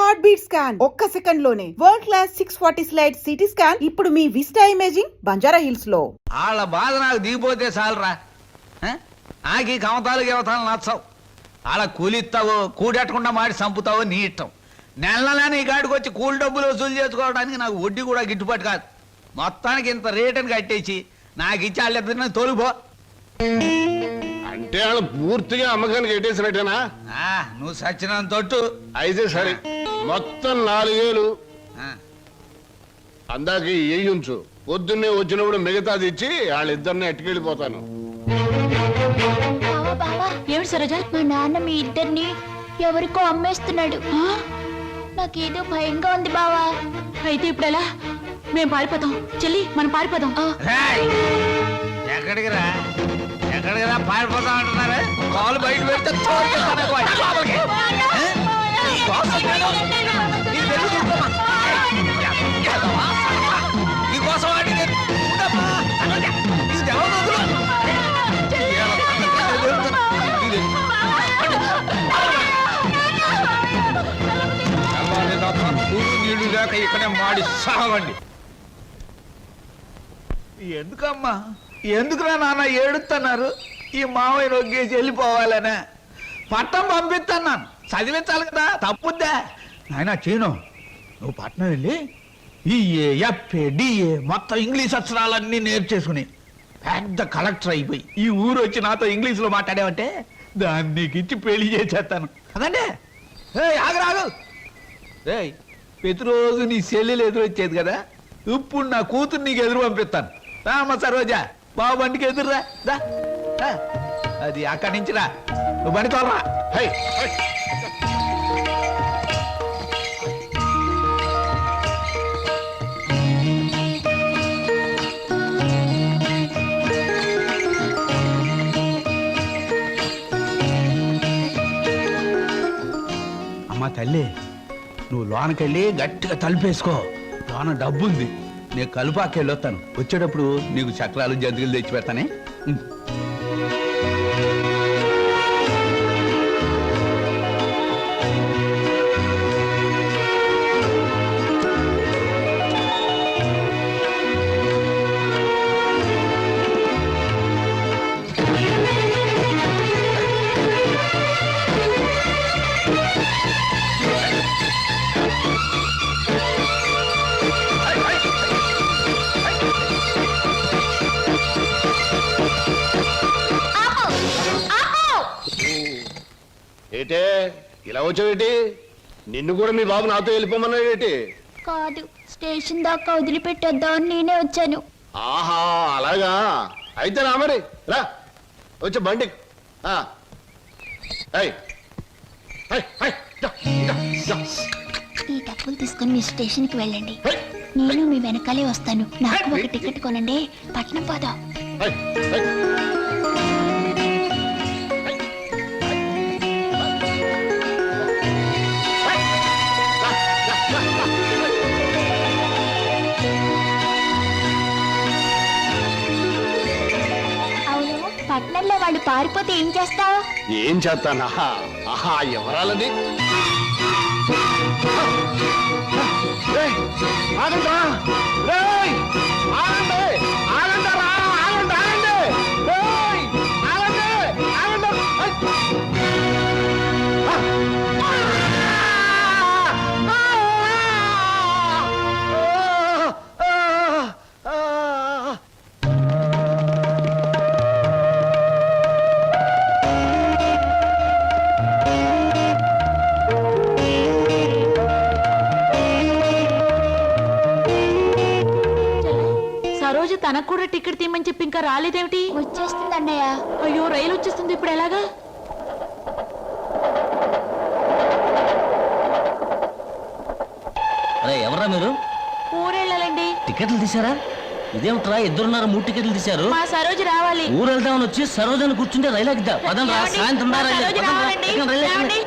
Heart beat scan ఒక్క second లోనే world class 640 slide CT scan ఇప్పుడు మీ విస్టా ఇమేజింగ్ బంజారా హిల్స్ లో. వాళ్ళ బాధ నాకు దిగిపోతే చాలరా. ఆకి కమతాలు గవతాలు నచ్చవు. వాళ్ళ కూలిస్తావో కూడెట్టకుండా మాడి చంపుతావో నీ ఇష్టం. నెలనే ఈ గాడికి వచ్చి కూలి డబ్బులు వసూలు చేసుకోవడానికి నాకు వడ్డీ కూడా గిట్టుబాటు కాదు. మొత్తానికి ఇంత రేటుని కట్టేసి నాకు ఇచ్చి వాళ్ళిద్దరిని తోలుపో. అంటే వాళ్ళు పూర్తిగా అమ్మకానికి ఎట్టేసినట్టేనా? నువ్వు సచ్చినంత తొట్టు. అయితే సరే, మొత్తం 4000 అందాక ఉంచు. పొద్దున్నే వచ్చినప్పుడు మిగతాది ఇచ్చి వాళ్ళిద్దరిని ఎట్టుకెళ్ళిపోతాను. ఏమిటి సరోజ? మా నాన్న మీ ఇద్దరిని ఎవరికో అమ్మేస్తున్నాడు. నాకేదో భయంగా ఉంది బావా. అయితే ఇప్పుడు ఎలా? మేము పారిపోతాం చెల్లి, మనం పారిపోదాం. ఎక్కడికి రా పారిపోతాం అంటున్నారు. కాలు బయట పెడితే నీకోసం నీళ్లు లేక ఇక్కడే మాడి సాగండి. ఎందుకమ్మా, ఎందుకురా నాన్న ఏడుస్తున్నారు? ఈ మావయ్య నొగ్గేసి వెళ్ళిపోవాలనే పట్నం పంపిస్తున్నాను. చదివించాలి కదా, తప్పుద్దా నాయన? చేయను, నువ్వు పట్నం వెళ్ళి ఈఏ ఎఫ్ఏ డిఏ మొత్తం ఇంగ్లీష్ అక్షరాలన్నీ నేర్చేసుకుని పెద్ద కలెక్టర్ అయిపోయి ఈ ఊరు వచ్చి నాతో ఇంగ్లీష్లో మాట్లాడావంటే దాన్ని నీకు ఇచ్చి పెళ్లి చేసేస్తాను. అదండి ఆగరాగు. ప్రతిరోజు నీ చెల్లెలు ఎదురొచ్చేది కదా, ఇప్పుడు నా కూతురు నీకు ఎదురు పంపిస్తాను. రామ్మ సరోజా, బాబు బండికి ఎదురురా. అది అక్కడి నుంచి రా, నువ్వు బండి తోలరా. అమ్మా తల్లి, నువ్వు లోనకెళ్ళి గట్టిగా తలుపేసుకో. లోన డబ్బుంది, నేను కలుపాకెళ్ళొస్తాను. వచ్చేటప్పుడు నీకు చక్రాలు జంతికలు తెచ్చి పెడతానే. ఏటే ఇలా వచ్చావేటి? నిన్ను కూడా మీ బాబు నాతో వెళ్ళిపోమన్నాడేటి? కాదు, స్టేషన్ దాకా వదిలిపెట్టేద్దామని నేనే వచ్చాను. ఆహా, అలాగా? అయితే రా మరి, రా వచ్చే బండి. ఈ డబ్బులు తీసుకుని మీ స్టేషన్కి వెళ్ళండి. నేను మీ వెనకాలే వస్తాను. నాకు ఒక టికెట్ కొనండి, పట్నం పోదాం. పట్నంలో వాళ్ళు పారిపోతే ఏం చేస్తావు? ఏం చేస్తానా? ఆహా, ఎవరాలది? తనకు కూడా టికెట్ తీయమని చెప్పి ఇంకా రాలేదేమిటి? వచ్చేస్తుంది అన్నయ్య. అయ్యో, రైలు వచ్చేస్తుంది, ఇప్పుడు ఎలాగా? అరే ఎవరా మీరు? ఊరెళ్ళాలండి. టికెట్లు తీసారా? ఇదేమిట్రా, ఇద్దరున్నారు 3 టికెట్లు తీశారు. మా సరోజ రావాలి. ఊరు వెళ్దామని వచ్చి సరోజని కూర్చుంటే రైలు ఎక్కిద్దా? పదంరా, సాయంత్రం రైలు.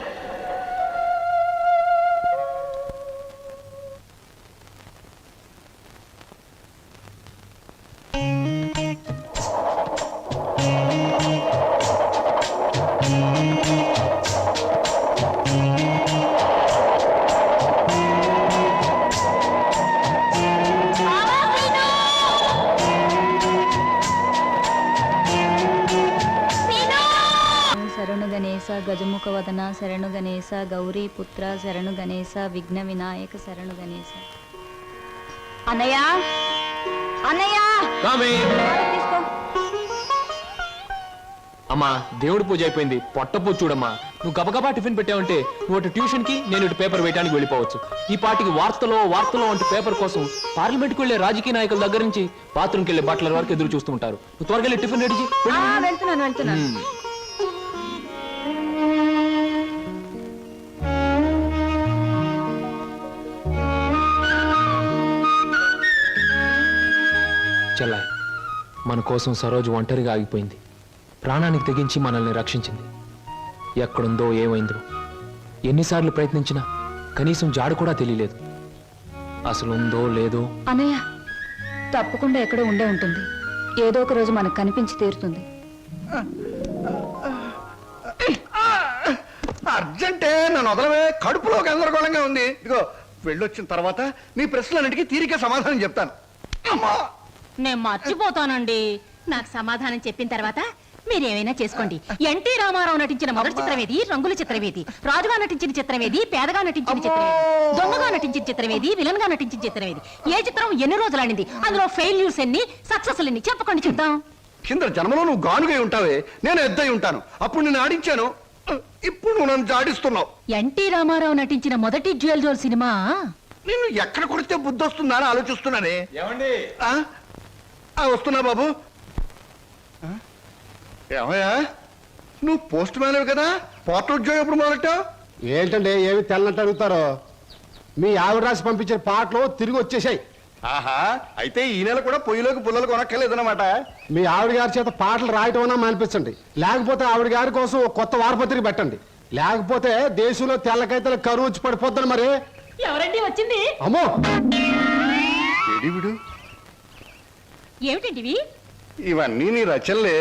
గజముఖ వదన శరణు గణేశ గౌరీ పుత్ర శరణు గణేశ విఘ్న వినాయక శరణు గణేశ. అన్నయ్య అన్నయ్య తీసుకో. అమ్మా దేవుడి పూజ అయిపోయింది, పొట్ట పూజ చూడమ్మా. నువ్వు గబగబా టిఫిన్ పెట్టావంటే నువ్వు అటు ట్యూషన్ కి, నేను ఇటు పేపర్ వేయడానికి వెళ్ళిపోవచ్చు. ఈ పాటికి వార్తలో వంటి పేపర్ కోసం పార్లమెంట్ కు వెళ్లే రాజకీయ నాయకుల దగ్గర నుంచి బాత్రూమ్కి వెళ్లే బట్టల వరకు ఎదురు చూస్తూ ఉంటారు. నువ్వు త్వరగా వెళ్ళి టిఫిన్ రెడీ చేయి. వెళ్తున్నాను. చెల్లాయ్, మన కోసం సరోజు ఒంటరిగా ఆగిపోయింది. ప్రాణానికి తెగించి మనల్ని రక్షించింది. ఎక్కడుందో ఏమైందో ఎన్నిసార్లు ప్రయత్నించినా కనీసం జాడు కూడా తెలియలేదు. అసలు ఉందో లేదో. అన్నయ్య తప్పకుండా ఎక్కడో ఉండే ఉంటుంది. ఏదో ఒక రోజు మనకు కనిపించి తీరుతుంది. అర్జెంటే నన్ను వదలవే, కడుపులో గందరగోళంగా ఉంది. ఇదిగో వెళ్ళొచ్చిన తర్వాత నీ ప్రశ్నలన్నిటికీ తీరిక సమాధానం చెప్తాను. అమ్మా, నేను మర్చిపోతానండి. నాకు సమాధానం చెప్పిన తర్వాత మీరేమైనా చేసుకోండి. ఎన్టీ రామారావు నటించిన మొదటి చిత్రమేది, రంగుల చిత్రమేది, రాజుగా నటించిన చిత్రమేది, పేదగా నటించిన చిత్రమేది, దొంగగా నటించిన చిత్రమేది, విలన్ గా నటించిన చిత్రమేది, ఏ చిత్రం ఎన్ని రోజులు ఆడింది, అందులో ఫెయిల్యూర్స్ ఎన్ని, సక్సెస్ ఎన్ని చెప్పకండి చూద్దాం. కింద జన్మలో నువ్వు గానుగై ఉంటావే, నేను ఎద్దై ఉంటాను. అప్పుడు నేను ఆడించాను, ఇప్పుడు నువ్వు నన్ను జాడిస్తున్నావు. ఎన్టీ రామారావు నటించిన మొదటి జ్యువెల్ జోల్ సినిమా నిన్ను ఎక్కడ కొడితే బుద్ధి వస్తుందా అని ఆలోచిస్తున్నానే. ఏమండి? వస్తున్నా బాబు. ఏమయ్యా, నువ్వు పోస్ట్ మ్యాన్ కదా, పోర్ట్ ఉద్యోగం ఎప్పుడు మొదలెట్టావు? ఏంటంటే ఏమి తెల్లంటే అడుగుతారో. మీ ఆవిడ రాసి పంపించిన పాటలు తిరిగి వచ్చేసాయి. ఆహా, అయితే ఈ నెల కూడా పొయ్యిలోకి పుల్లలు కొనక్కర్లేదన్నమాట. మీ ఆవిడ గారి చేత పాటలు రాయటం అన్నా మానిపించండి. లేకపోతే ఆవిడ గారి కోసం ఒక కొత్త వారపత్రిక పెట్టండి. లేకపోతే దేశంలో తెల్లకైతే కరువు వచ్చి పడిపోతాను. మరి ఎవరండి వచ్చింది? అమ్మో, విడు ఏమిటండి ఇవన్నీ నీ రచనలే.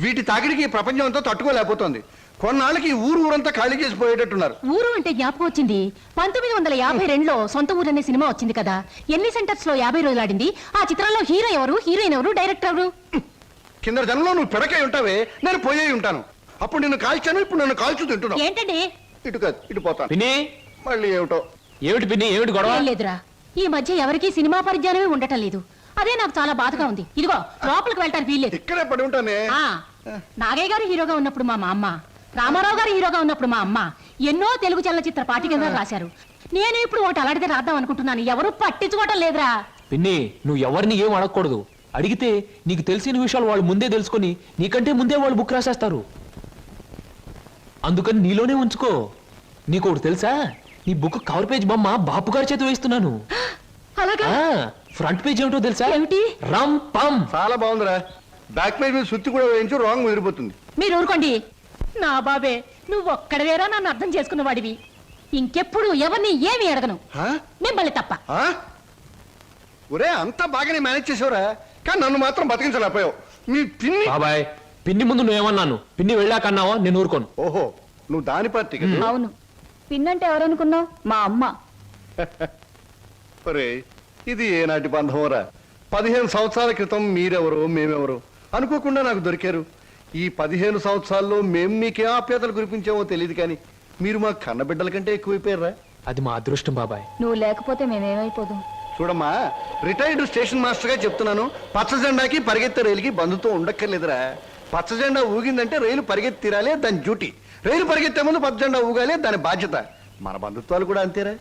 వీటి తాకిడికి ఈ ప్రపంచం అంతా తట్టుకోలేకపోతుంది. కొన్నాళ్ళకి ఊరంతా ఖాళీ చేసి పోయేటట్టున్నారు. ఊరు అంటే జ్ఞాపకం వచ్చింది. 1952లో సొంత ఊరు అనే సినిమా వచ్చింది కదా. ఎన్ని సెంటర్స్ లో 50 రోజులు ఆడింది. ఆ చిత్రంలో హీరో ఎవరు, హీరోయిన్ ఎవరు, డైరెక్టర్ ఎవరు? కింద జనంలో నువ్వు పిడకై ఉంటావే, నేను పోయే ఉంటాను. అప్పుడు నిన్ను కాల్చాను, ఇప్పుడు నన్ను కాల్చు తింటున్నావు. ఏంటండి? ఇటు కాదు, ఇటు పోతాను. పిన్ని, మళ్ళీ ఏమిటో. ఏమిటి పిన్ని, ఏమిటి గొడవ? ఏం లేదురా, ఈ మధ్య ఎవరికీ సినిమా పరిజ్ఞానమే ఉండటం లేదు. అదే నాకు చాలా బాధగా ఉంది. ఇదిగో లోపలికి వెళ్ళటానికి వీల్లేదు. ఇక్కడే పడి ఉంటానే. నాగయ్య గారు హీరోగా ఉన్నప్పుడు మా అమ్మ, రామారావు గారు హీరోగా ఉన్నప్పుడు మా అమ్మ ఎన్నో తెలుగు చలనచిత్ర పాఠికగా రాశారు. నేను ఇప్పుడు ఒకటి అలాంటిదే రాద్దాం అనుకుంటున్నాను. ఎవరు పట్టించుకోవటం లేదురా. పిన్ని, నువ్వు ఎవరిని ఏం అడగకూడదు. అడిగితే నీకు తెలిసిన విషయాలు వాళ్ళు ముందే తెలుసుకొని నీకంటే ముందే వాళ్ళు బుక్ రాసేస్తారు. అందుకని నీలోనే ఉంచుకో. నీకు ఒకటి తెలుసా, నీ బుక్ కవర్ పేజ్ బొమ్మ బాపు గారి చేత వేస్తున్నాను. అలాగా? ఫ్రంట్ పేజ్ ఏమిటో తెలుసా? ఏమిటి? రమ్ పమ్. చాలా బాగుందిరా. బ్యాక్ పేజ్ మీద సుత్తి కూడా వేయించు, రాంగ్ ముదిరిపోతుంది. మీరు ఊరుకోండి. నా బాబే, నువ్వు ఒక్కడవేరా నన్ను అర్థం చేసుకున్న వాడివి. ఇంకెప్పుడు ఎవరిని ఏమి అడగను, మిమ్మల్ని తప్ప. ఒరే, అంతా బాగానే మేనేజ్ చేసావురా, కానీ నన్ను మాత్రం బతికించలేకపోయావు. మీ పిన్ని. బాబాయ్, పిన్ని ముందు నువ్వేమన్నాను, పిన్ని వెళ్ళాకన్నావా నేను ఊరుకోను. ఓహో, నువ్వు దాని పార్టీ కదా. అవును, పిన్నంటే ఎవరనుకున్నావు? మా అమ్మ. ఒరే, ఇది ఏనాటి బంధంరా. 15 సంవత్సరాల క్రితం మీరెవరు మేమెవరు అనుకోకుండా నాకు దొరికారు. ఈ 15 సంవత్సరాల్లో మేము మీకే ఆప్యాతలు కురిపించామో తెలియదు, కానీ మీరు మా కన్నబిడ్డల కంటే ఎక్కువైపోయారా. అది మా అదృష్టం బాబాయ్. నువ్వు లేకపోతే మేమేమైపోదాం. చూడమ్మా, రిటైర్డ్ స్టేషన్ మాస్టర్ గా చెప్తున్నాను, పచ్చ జెండాకి పరిగెత్తే రైలుకి బంధుతో ఉండక్కర్లేదురా. పచ్చ జెండా ఊగిందంటే రైలు పరిగెత్తి తీరాలే, దాని డ్యూటీ. రైలు పరిగెత్తే ముందు పచ్చ జెండా ఊగాలే, దాని బాధ్యత. మన బంధుత్వాలు కూడా అంతేరా.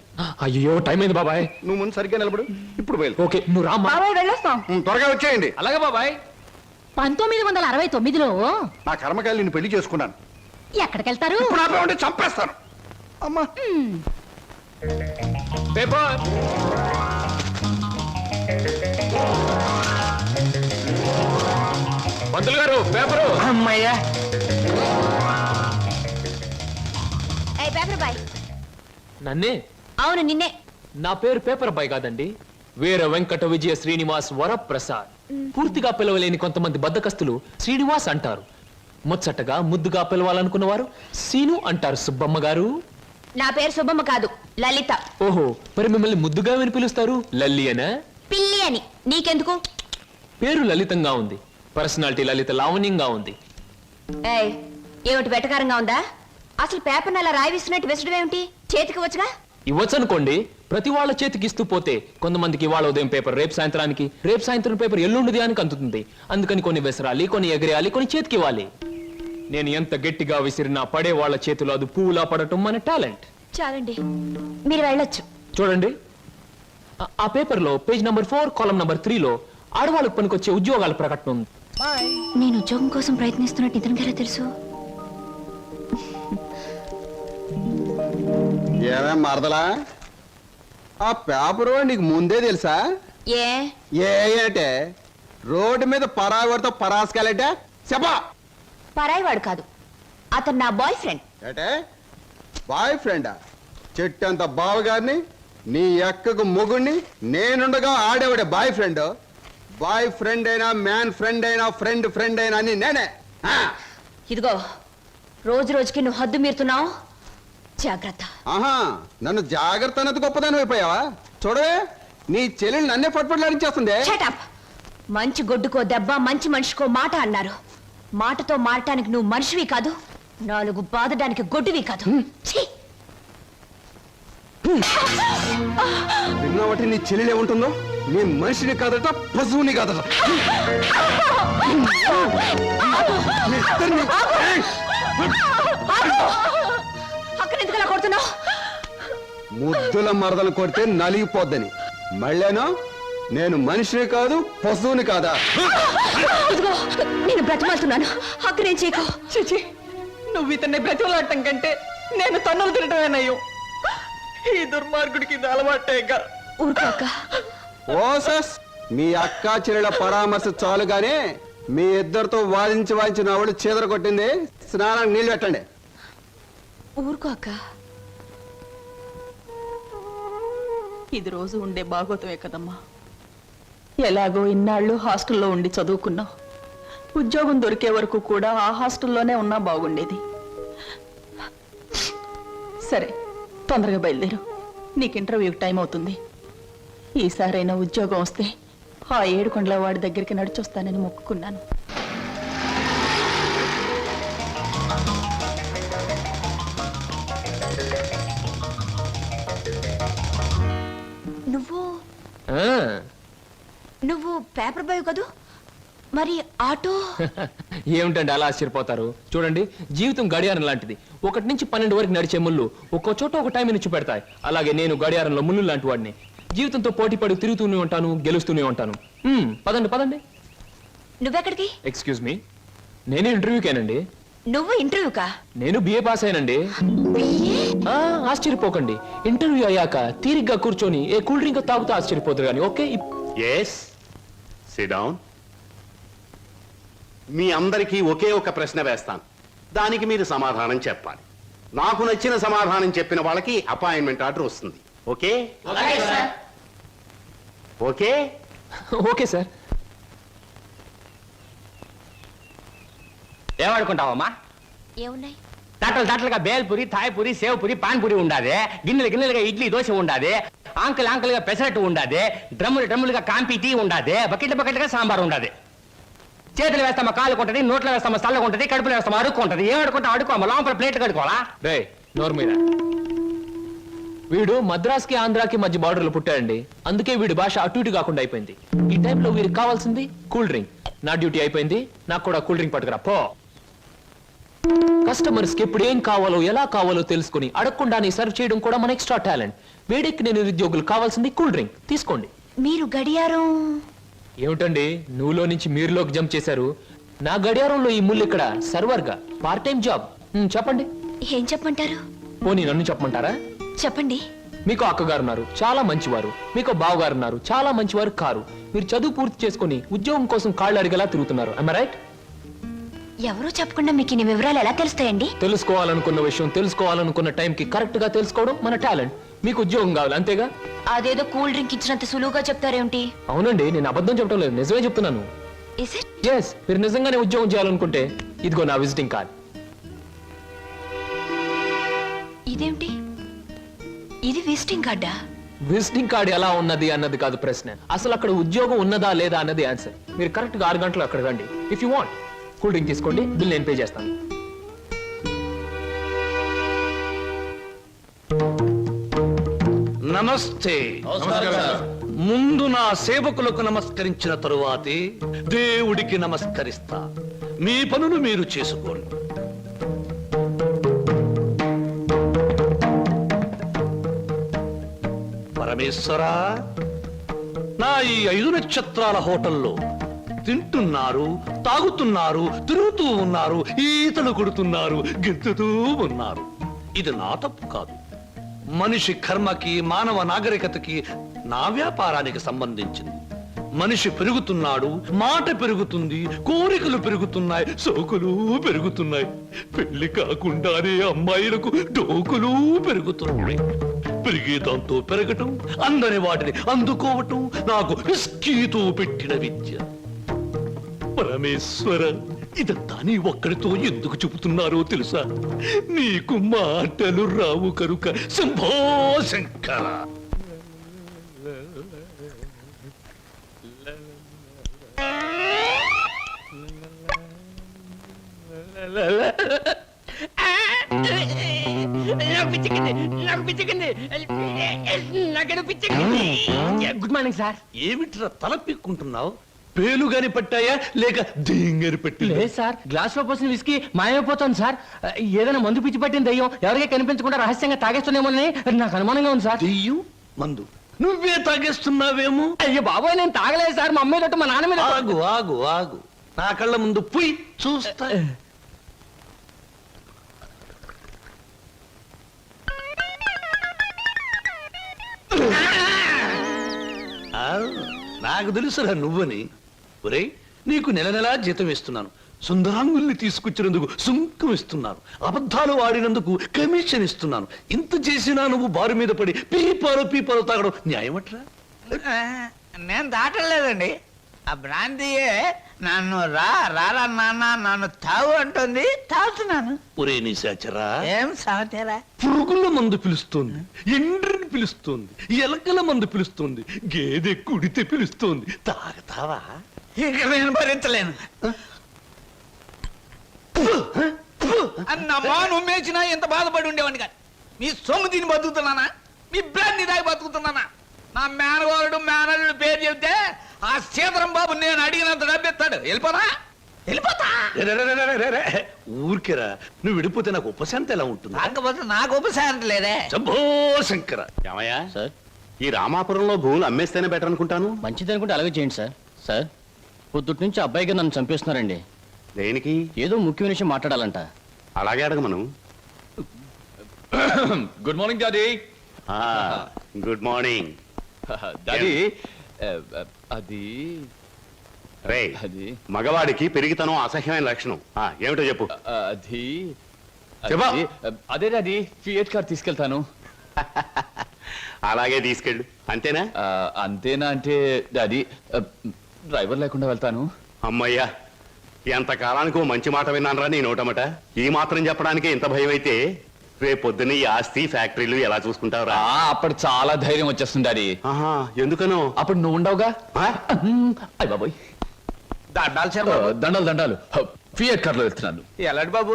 అయ్యో, టైం అయింది బాబాయ్. నువ్వు ముందు సరిగ్గా నిలబడు, ఇప్పుడు బయలు. ఓకే, నువ్వు రామ్మా. వెళ్ళొస్తాం. త్వరగా వచ్చేయండి. అలాగే బాబాయ్. 1969లో నా కర్మకాయలు నేను పెళ్లి చేసుకున్నాను. ఎక్కడికెళ్తారు? ఇప్పుడు ఆపే ఉంటే చంపేస్తాను. అమ్మా, పేపర్. పంతులు గారు, పేపరు. అమ్మయ్యా, పేపర్ బాయ్. నన్నే? అవును, నిన్నే. నా పేరు పేపర్ బాయ్ కాదండి, వీర వెంకట విజయ శ్రీనివాస్ వరప్రసాద్. పూర్తిగా పిలవలేని కొంతమంది బద్దకస్తులు శ్రీనివాస్ అంటారు. ముచ్చటగా ముద్దుగా పిలవాలనుకున్న వారు సీను అంటారు. సుబ్బమ్మ గారు. నా పేరు శుభమ్మ కాదు, లలిత. ఓహో, మరి మిమ్మల్ని ముద్దుగా విని పిలుస్తారు లల్లి అనా? పిల్లి అని. నీకెందుకు? పేరు లలితంగా ఉంది, పర్సనాలిటీ లలిత లావణ్యంగా ఉంది. ఏమిటి వెటకారంగా ఉందా? అసలు పేపర్ని అలా రాయిస్తున్నట్టు విసడం ఏమిటి? చేతికి వచ్చుగా. ఇవ్వచ్చనుకోండి, ప్రతి వాళ్ళ చేతికి ఇస్తూ పోతే కొంతమందికి ఇవాళ ఉదయం పేపర్ రేపు సాయంత్రానికి, రేపు సాయంత్రం పేపర్ ఎల్లుండిది అని అందుతుంది. అందుకని కొన్ని విసరాలి, కొన్ని ఎగరేయాలి, కొన్ని చేతికి ఇవ్వాలి. నేను ఎంత గట్టిగా విసిరినా పడే వాళ్ళ చేతిలో అది పువ్వులా పడటం మన టాలెంట్. చాలండి, మీరు వెళ్ళొచ్చు. చూడండి, ఆ పేపర్లో పేజ్ నంబర్ 4 కాలం నంబర్ 3లో ఆడవాళ్ళకు పనికొచ్చే ఉద్యోగాల ప్రకటన ఉంది. నేను ఉద్యోగం కోసం ప్రయత్నిస్తున్నట్టు ఇతనికి ఎలా తెలుసు? ఏమే మరదలా, ఆ పేపరు నీకు ముందే తెలుసా? ఏ ఏంటే రోడ్డు మీద పరాగడితో పరాసుకెళ్ళటే చెప్పా. పరాయివాడు కాదు, అతను నా బాయ్ ఫ్రెండ్. ఏటే బాయ్ ఫ్రెండా? చెట్టంత బావగారిని, నీ ఎక్కకు మొగుణ్ణి, నేనుండగా ఆడేవాడే బాయ్ ఫ్రెండ్. బాయ్ ఫ్రెండ్ అయినా, మ్యాన్ ఫ్రెండ్ అయినా, ఫ్రెండ్ ఫ్రెండ్ అయినా అని నేనే. ఇదిగో, రోజు రోజుకి నువ్వు హద్దు మీరుతున్నావు, జాగ్రత్త. ఆహా, నన్ను జాగ్రత్త అన్నది గొప్పదాని అయిపోయావా? చూడవే, నీ చెల్లెలు నన్నే పట్టుపట్లాడించేస్తుంది. Shut up. మంచి గొడ్డుకో దెబ్బ, మంచి మనిషికో మాట అన్నారు. మాటతో మారటానికి నువ్వు మనిషివి కాదు, 4 బాదడానికి గొడ్డువి కాదు. ఛీ! విన్నావటి నీ చెల్లెలు ఏముంటుందో? నీ మనిషిని కాదట, పశువుని కాదట. మీ ఇద్దరిని- అక్కడ ఎందుకు అలా కొడుతున్నావు? ముద్దుల మరదలు కొడితే నలిగిపోద్దని. మళ్ళేనో నేను మనిషిని కాదు, పశువుని కాదా? ఇదిగో, నేను బ్రతిమాలుతున్నాను, అక్కడ ఏం చేయకు. చిచి, నువ్వు ఇతన్ని బ్రతిమలాడటం కంటే నేను తన్నులు తినటమేనయ్యో. ఈ దుర్మార్గుడికి ఇది అలవాటేగా. ఊరుకోక. ఓసస్, మీ అక్క చెల్లెల పరామర్శ చాలుగానే మీ ఇద్దరితో వాదించి నా వాళ్ళు చీదర కొట్టింది. స్నానానికి నీళ్ళు పెట్టండి. ఊరుకోక. ఇది రోజు ఉండే బాగోతమే కదమ్మా. ఎలాగో ఇన్నాళ్ళు హాస్టల్లో ఉండి చదువుకున్నావు. ఉద్యోగం దొరికే వరకు కూడా ఆ హాస్టల్లోనే ఉన్నా బాగుండేది. సరే, తొందరగా బయలుదేరు, నీకు ఇంటర్వ్యూకి టైం అవుతుంది. ఈసారైనా ఉద్యోగం వస్తే ఆ 7 కొండల వాడి దగ్గరికి నడిచొస్తానని మొక్కుకున్నాను. నువ్వు పేపర్ బాయ్ కదూ, మరి ఆటో? ఏమిటండి అలా ఆశ్చర్యపోతారు? చూడండి, జీవితం గడియారం లాంటిది. 1 నుంచి 12 వరకు నడిచే ముళ్ళు ఒక్కో చోట ఒక టైం నుంచి పెడతాయి. అలాగే నేను గడియారంలో ముళ్ళు లాంటి వాడిని. జీవితంతో పోటీ పడి తిరుగుతూనే ఉంటాను, గెలుస్తూనే ఉంటాను. పదండి పదండి. నువ్వెక్కడికి? ఎక్స్క్యూజ్ మీ, నేను ఇంటర్వ్యూకేనండి. నువ్వు ఇంటర్వ్యూకా? నేను బిఏ పాస్ అయినండి. ఆశ్చర్యపోకండి, ఇంటర్వ్యూ అయ్యాక తీరిగ్గా కూర్చొని ఏ కూల్ డ్రింక్ తాగుతూ ఆశ్చర్యపోతారు కానీ. Okay, yes, sit down. మీ అందరికీ ఒకే ఒక ప్రశ్న వేస్తాను, దానికి మీరు సమాధానం చెప్పాలి. నాకు నచ్చిన సమాధానం చెప్పిన వాళ్ళకి అపాయింట్మెంట్ ఆర్డర్ వస్తుంది. ఓకే? Okay okay sir. ఏమనుకుంటావమ్మా? ఏమున్నాయి? తట్టలుగా బేల్పూరి, థాయ్పూరి, సేవ్పూరి, పాన్పూరి ఉండాది. గిన్నెలుగా ఇడ్లీ దోశ ఉండాది. ఆంకలుగా పెసరట్టు ఉండాది. డ్రమ్ములుగా కాంపి టీ ఉండాది. బకెట్లుగా సాంబార్ ఉండాది. చేతులు వేస్తామా కాలు కొంటది, నోట్లో వేస్తామా చల్లగా ఉంటది, కడుపులో వేస్తామా అడుక్కుంటది. ఏమడుకుంటా అడుకోమా, లోపల ప్లేట్ కడుకోవాలా? రే నోరు మీద. వీడు మద్రాస్కి ఆంధ్రాకి మధ్య బార్డర్లో పుట్టాడండి. అందుకే వీడి భాష అటు ఇటు కాకుండా అయిపోయింది. ఈ టైంలో వీరికి కావాల్సింది కూల్ డ్రింక్. నా డ్యూటీ అయిపోయింది, నాకు కూడా కూల్ డ్రింక్ పట్టుకురా పో. కస్టమర్స్ కి ఎప్పుడు ఏం కావాలో ఎలా కావాలో తెలుసుకుని అడగకుండానే సర్వ్ చేయడం కూడా మన ఎక్స్ట్రా టాలెంట్. వేడెక్కిన నిరుద్యోగులు కావాల్సింది కూల్ డ్రింక్. తీసుకోండి. మీరు గడియారం? ఏమిటండి నువ్వులో నుంచి మీరులోకి జంప్ చేశారు? నా గడియారంలో ఈ ముళ్ళు ఇక్కడ సర్వర్ గా పార్ట్ టైం జాబ్. చెప్పండి. ఏం చెప్పమంటారు? పోనీ నన్ను చెప్పమంటారా? చెప్పండి. మీకు అక్కగారు ఉన్నారు, చాలా మంచివారు. మీకు బావగారు ఉన్నారు, చాలా మంచివారు కారు. మీరు చదువు పూర్తి చేసుకుని ఉద్యోగం కోసం కాళ్ళు అడిగేలా తిరుగుతున్నారు. am I right? ఎవరో చెప్పకుండా మీకు ఇన్ని వివరాలు ఎలా తెలుస్తాయండి? తెలుసుకోవాలనుకున్న విషయం తెలుసుకోవాలనుకున్న టైంకి కరెక్ట్ గా తెలుసుకోవడం మన టాలెంట్. మీకు ఉద్యోగం కావాలి అంతేగా? అదేదో కూల్ డ్రింక్ ఇచ్చినంత సులువుగా చెప్తారేమిటి? అవునండి, నేను అబద్ధం చెప్పడం లేదు, నిజమే చెప్తున్నాను. Is it? ఎస్, మీరు నిజంగానే ఉద్యోగం చేయాలనుకుంటే ఇదిగో నా విజిటింగ్ కార్డ్. ఇదేమిటి? ఇది విజిటింగ్ కార్డా? విజిటింగ్ కార్డ్ ఎలా ఉన్నది అన్నది కాదు ప్రశ్న, అసలు అక్కడ ఉద్యోగం ఉన్నదా లేదా అన్నది ఆన్సర్. మీరు కరెక్ట్ గా 6 గంటలు అక్కడ రండి. If you want cool drink తీసుకోండి, బిల్ నేను పే చేస్తాను. నమస్తే. ముందు నా సేవకులకు నమస్కరించిన తరువాతే దేవుడికి నమస్కరిస్తా. మీ పనులు మీరు చేసుకోండి. పరమేశ్వరా, నా ఈ 5 నక్షత్రాల హోటల్లో తింటున్నారు, తాగుతున్నారు, తిరుగుతూ ఉన్నారు, ఈతలు కొడుతున్నారు, గెంతుతూ ఉన్నారు. ఇది నా తప్పు కాదు. మనిషి కర్మకి, మానవ నాగరికతకి, నా వ్యాపారానికి సంబంధించింది. మనిషి పెరుగుతున్నాడు, మాట పెరుగుతుంది, కోరికలు పెరుగుతున్నాయి, సోకులు పెరుగుతున్నాయి. పెళ్లి కాకుండానే అమ్మాయిలకు డోకులు పెరుగుతున్నాయి. పెరిగేదాంతో పెరగటం, అందని వాటిని అందుకోవటం నాకు విస్కీతో పెట్టిన విద్య. పరమేశ్వర, ఇదంతా నీ ఒక్కడితో ఎందుకు చెబుతున్నారో తెలుసా? నీకు మాటలు రావు కనుక. Shambho Shankara. Good morning sir. ఏమిట్రా తల పిక్కుంటున్నావు? పేలుగాని పట్టాయా లేక దేంగని పట్టి? లేదు సార్, గ్లాస్ లో పోసిన విస్కీ మాయమైపోతుంది సార్. ఏదైనా మందు పిచ్చి పట్టిన దయ్యం ఎవరికీ కనిపించకుండా రహస్యంగా తాగేస్తున్నామోనని నాకు అనుమానంగా ఉంది సార్. దెయ్యం మందు నువ్వే తాగేస్తున్నావేమో? అయ్యో బాబోయ్, నేను తాగలేదు సార్. మా అమ్మాయి తట్టు మా నాన్న మీద. ఆగు ఆగు ఆగు, నా కళ్ళ ముందు పోయి చూస్తా. నాకు తెలుసురా నువ్వని. ఒరేయ్, నీకు నెల నెలా జీతం ఇస్తున్నాను, సుందరాంగుల్ని తీసుకొచ్చినందుకు సుంకం ఇస్తున్నాను, అబద్ధాలు ఆడినందుకు కమిషన్ ఇస్తున్నాను. ఇంత చేసినా నువ్వు బారు మీద పడి పీపాలు తాగడం న్యాయమట్రా? నేను దాటలేదండి. ఆ బ్రాంతియే నన్ను రారా నాన్న నన్ను తాగు అంటుంది, తాగుతున్నాను. ఒరే నిశాచరా, ఏం సమాచారా? పురుగుల మందు పిలుస్తోంది, ఎండ్రిని పిలుస్తోంది, ఎలకల మందు పిలుస్తోంది, గేదె కుడితే పిలుస్తోంది. తాగతావా? ఇక నేను భరించలేను. అన్నమ్మా, నువ్వు మేచినా ఎంత బాధపడి ఉండేవాడిని కాదు. మీ సొమ్ము తిని బతుకుతున్నానా? మీ బ్రాంతి దాగి బతుకుతున్నానా? నా మేనగోరుడు మేనల్లుడు పేరు చెబితే ఆ సీతరం బాబు నేను అడిగినంత డబ్బిస్తాడు. వెళ్ళిపోతా. ఊరికేరా, నువ్వు విడిపోతే నాకు ఉపశాంతి ఎలా ఉంటుంది? కాకపోతే నాకు ఉపశాంతి లేదే. శంభో శంకర. ఏమయ్యా సార్, ఈ రామాపురంలో భూములు అమ్మేస్తేనే బెటర్ అనుకుంటాను. మంచిది అనుకుంటే అలాగే చేయండి సార్. సార్, పొద్దుటి నుంచి అబ్బాయిగా నన్ను చంపేస్తున్నారండి. దేనికి? ఏదో ముఖ్యమైన విషయం మాట్లాడాలంట. అలాగే అడగమను. Good morning daddy. Good morning daddy. అది రే, మగవాడికి పెరిగితనం అసహ్యమైన లక్షణం. ఏమిటో చెప్పు. అది చెప్పు. అదే డాడీ, ఫియట్ కార్ తీసుకెళ్తాను. అలాగే తీసుకెళ్ళు. అంతేనా? అంతేనా అంటే డాడీ, డ్రైవర్ లేకుండా వెళ్తాను. అమ్మయ్యా, ఎంతకాలానికి ఓ మంచి మాట విన్నానరా నీ నోటమట. ఈ మాత్రం చెప్పడానికి ఇంత భయం అయితే రేపొద్దున ఈ ఆస్తి ఫ్యాక్టరీలు ఎలా చూసుకుంటావురా? అప్పుడు చాలా ధైర్యం వచ్చేస్తుంది డాడీ. ఎందుకనో? అప్పుడు నువ్వు ఉండవుగా. అయ్య బాబోయ్, దండాలు శర్మ. దండాలు ఫియట్ కార్లో వెళ్తున్నాను. ఎలాంటి బాబు?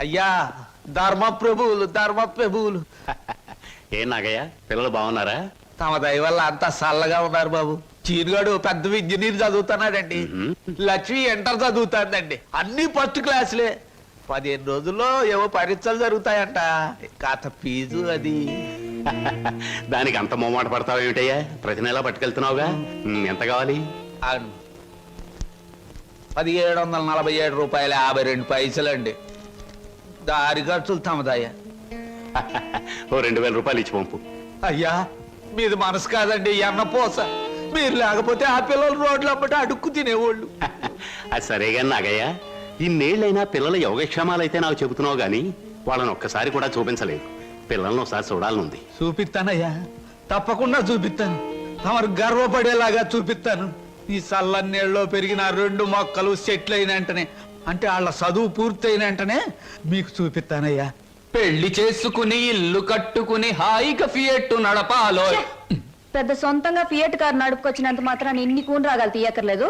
అయ్యా, ధర్మ ప్రభువులు. ఏం నాగయ్య, పిల్లలు బాగున్నారా? తమ దయ వల్ల అంతా చల్లగా ఉన్నారు బాబు. చీరుగాడు పెద్ద ఇంజనీర్ చదువుతున్నాడండి. లక్ష్మి ఇంటర్ చదువుతాందండి. అన్ని ఫస్ట్ క్లాసులే. 15 రోజుల్లో ఏవో పరీక్షలు జరుగుతాయంట. కాత ఫీజు అది. దానికి అంత మొమ్మాట పడతావేమిటయ్యా? ప్రతి నెలా పట్టుకెళ్తున్నావుగా. ఎంత కావాలి? 1747 రూపాయలు 52 పైసలండి. దారి ఖర్చులు తమదయ్యా. ఓ 2000 రూపాయలు ఇచ్చి పంపు. అయ్యా, మీది మనసు కాదండి, ఎన్నపోస. మీరు లేకపోతే ఆ పిల్లలు రోడ్లు అమ్మట అడుక్కు తినేవాళ్ళు. అది సరేగా నాగయ్య, ఇన్నేళ్ళైనా పిల్లల యోగక్షేమాలైతే నాకు చెబుతున్నావు గాని వాళ్ళని ఒక్కసారి కూడా చూపించలేదు. పిల్లల్ని ఒకసారి చూడాలనుంది. చూపిస్తానయ్యా, తప్పకుండా చూపిస్తాను. తమరు గర్వపడేలాగా చూపిస్తాను. ఈ చల్లన్నేళ్ళలో పెరిగిన 2 మొక్కలు సెట్లు అయిన వెంటనే, అంటే వాళ్ళ చదువు పూర్తయిన వెంటనే మీకు చూపిస్తానయ్యా. పెళ్లి చేసుకుని ఇల్లు కట్టుకుని హాయిగా ఫియట్ నడపాలో. పెద్ద సొంతంగా ఫియట్ కార్ నడుపుకొచ్చినంత మాత్రాన్ని ఇన్ని కూని రాగాలు తీయక్కర్లేదు.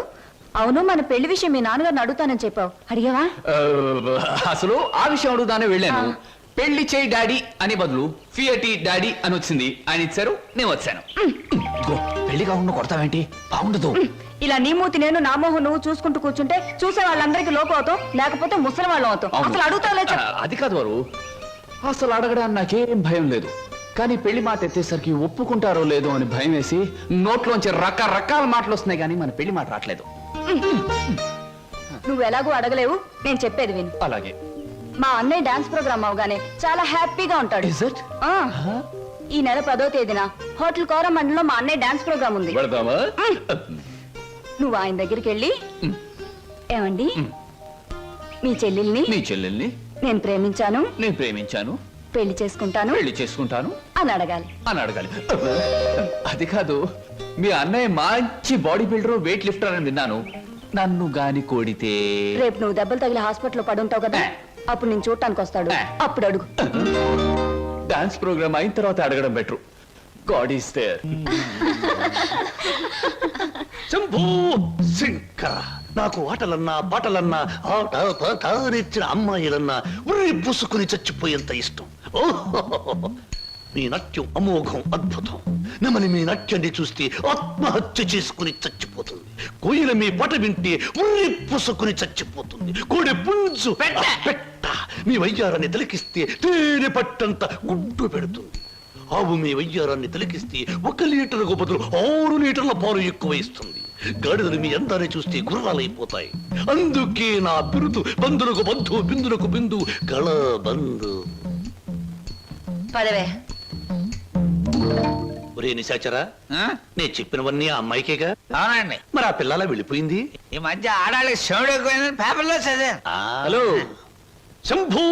అవును, మన పెళ్లి విషయం మీ నాన్నగారిని అడుగుతానని చెప్పావు, అడిగావా? అసలు ఆ విషయం అడుగుదానే వెళ్ళాను. పెళ్లి చేయి డాడీ అని బదులు ఫియటి డాడీ అని వచ్చింది. ఆయన ఇచ్చారు, నేను వచ్చాను. ఇదిగో, పెళ్లి కాకుండా కొడతావేంటి? బాగుండదు. ఇలా నీ మూతి నేను నా మొహం నువ్వు చూసుకుంటూ కూర్చుంటే చూసే వాళ్ళందరికీ లోపం అవుతాం, లేకపోతే ముసలి వాళ్ళం అవుతాం. అసలు అడుగుతావులే చెప్పు. అది కాదు వారు, అసలు అడగడానికి నాకేం భయం లేదు. కానీ పెళ్లి మాట ఎత్తేసరికి ఒప్పుకుంటారో లేదో అని భయం వేసి నోట్లోంచి రకరకాల మాటలు వస్తున్నాయి, కానీ మన పెళ్లి మాట రావట్లేదు. నువ్వు ఎలాగూ అడగలేవు, నేను చెప్పేది విను. అలాగే. మా అన్నయ్య డాన్స్ ప్రోగ్రామ్ అవగానే చాలా హ్యాపీగా ఉంటాడు. ఆ, ఈ నెల 10వ తేదీన హోటల్ కోరమండలో మా అన్నయ్య డాన్స్ ప్రోగ్రామ్ ఉంది. నువ్వు ఆయన దగ్గరికి వెళ్ళి, ఏమండి మీ చెల్లెల్ని నేను ప్రేమించాను పెళ్లి చేసుకుంటాను అని అడగాలి. అది కాదు, మీ అన్నయ్య మంచి బాడీ బిల్డర్, వెయిట్ లిఫ్టర్ అని విన్నాను. నన్ను గాని కోడితే రేపు నువ్వు దెబ్బలు తగిలి హాస్పిటల్లో పడుంటావు కదా, అప్పుడు నేను చూడటానికి వస్తాడు, అప్పుడు అడుగు. డాన్స్ ప్రోగ్రామ్ అయిన తర్వాత అడగడం better. God is there. Shambhu Shankara, నాకు ఆటలన్నా పాటలన్నా ఆట పాట నేర్చిన అమ్మాయిలన్నా ఉర్రి పూసుకుని చచ్చిపోయేంత ఇష్టం. ఓహో, మీ నాట్యం అమోఘం, అద్భుతం. నమని మీ నాట్యాన్ని చూస్తే ఆత్మహత్య చేసుకుని చచ్చిపోతుంది. కోయిల మీ పాట వింటే ఉర్రి పూసుకుని చచ్చిపోతుంది. కోడి పుంజు పెట్ట మీ వయ్యారాన్ని తిలకిస్తే తేనె పట్టంత గుడ్డు పెడుతుంది. ఆవు మీ వయ్యారాన్ని తిలకిస్తే 1 లీటర్కు బదులు 6 లీటర్ల పాలు ఎక్కువ ఇస్తుంది. గాడిదలు మీ అందాన్ని చూస్తే గుర్రాలైపోతాయి. అందుకే నా బిరుదు బంధులకు బంధు, బిందులకు బిందు, గళ బంధు. పదవే. ఒరే నిశాచరా, నేను చెప్పినవన్నీ ఆ అమ్మాయికేగా? అవునండి. మరి ఆ పిల్లల వెళ్ళిపోయింది. ఈ మధ్య ఆడాళ్ళకి శివుడు ఎక్కువైందని పేపర్లో చదివాను. హలో శంభూ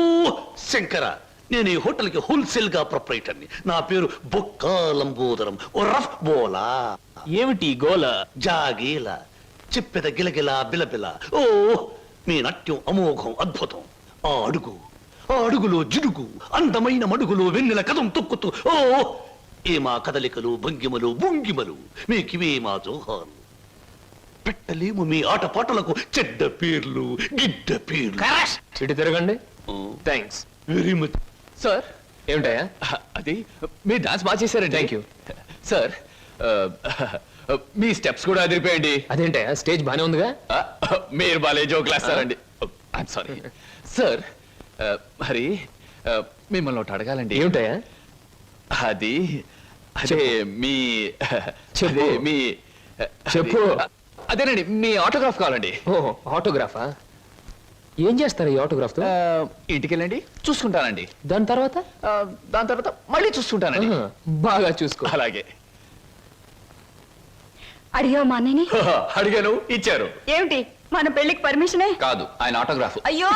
శంకర, నేను ఈ హోటల్ కి హోల్సేల్ గా ప్రొపరేటర్ని. నా పేరు బొక్కాలంబోదరం, ఓ రఫ్ బోలా. ఏమిటి గోల? జాగీల, చెప్పెద గిలగిల బిలబిల. ఓ, మీ నాట్యం అమోఘం, అద్భుతం. ఆ అడుగులో జిడుగు, అందమైన మడుగులో వెన్నెల కదం తొక్కుతూ. ఓ, ఏ మా కదలికలు, భంగిమలు, భుంగిమలు, మీకివే మా జోహాలు. పెట్టలేము మీ ఆటపాటలకు చెడ్డ పేర్లు, గిడ్డ పేర్లు. ఇటు తిరగండి. Thanks very much sir. ఏమిటయా? అది మీరు డాన్స్ బాగా చేశారండి. Thank you sir. మీ స్టెప్స్ కూడా అదిరిపోయండి. అదేంటయా, స్టేజ్ బానే ఉందిగా. మీరు బాలే జోకులు వేస్తారండి. I'm sorry sir. మరి మిమ్మల్ని ఒకటి అడగాలండి. ఏమిటయా? అది అదే మీ చెప్పు. మీ చెప్పు. అదేనండి, మీ ఆటోగ్రాఫ్ కావాలండి. ఓ, ఆటోగ్రాఫా? ఏం చేస్తారు ఈ ఆటోగ్రాఫ్ తో? ఇంటికి వెళ్ళండి, చూసుకుంటానండి. దాని తర్వాత మళ్ళీ చూసుకుంటానండి. బాగా చూసుకో. అలాగే. అడిగావు మా అన్నయ్యని? అడిగాను, ఇచ్చారు. ఏమిటి, మన పెళ్లికి పర్మిషనే? కాదు, ఆయన ఆటోగ్రాఫ్. అయ్యో,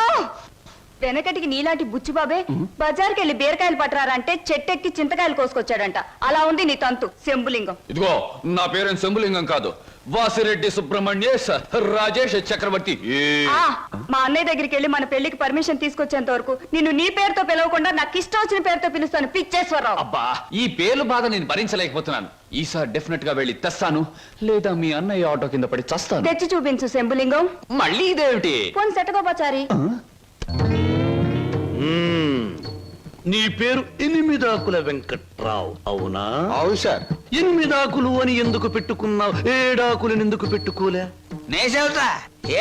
వెనకటికి నీలాంటి బుచ్చిబాబే బజార్కి వెళ్ళి బీరకాయలు పట్టరారంటే చెట్టెక్కి చింతకాయలు కోసుకొచ్చాడంట. అలా ఉంది నీ తంతు శంభులింగం. ఇదిగో, నా పేరు శంభులింగం కాదు, వాసిరెడ్డి సుబ్రహ్మణ్యేశ్ రాజేష్ చక్రవర్తి. మా అన్నయ్య దగ్గరికి వెళ్ళి మన పెళ్లికి పర్మిషన్ తీసుకొచ్చేంత వరకు నిన్ను నీ పేరుతో పిలవకుండా నాకు ఇష్టం వచ్చిన పేరుతో పిలుస్తాను, పిచ్చేశ్వరరావు. అబ్బా, ఈ పేర్లు బాధ నేను భరించలేకపోతున్నాను. ఈసారి డెఫినెట్ గా వెళ్ళి తెస్తాను, లేదా మీ అన్నయ్య ఆటో కింద పడి చస్తాను. తెచ్చి చూపించు శంభులింగం. మళ్ళీ ఇదేమిటి? పోని సెటగోపచారి. నీ పేరు 8 వెంకట్రావు, అవునా? అవును సార్. 8 అని ఎందుకు పెట్టుకున్నావు? 7 ఎందుకు పెట్టుకోలే? నే చెబుతా,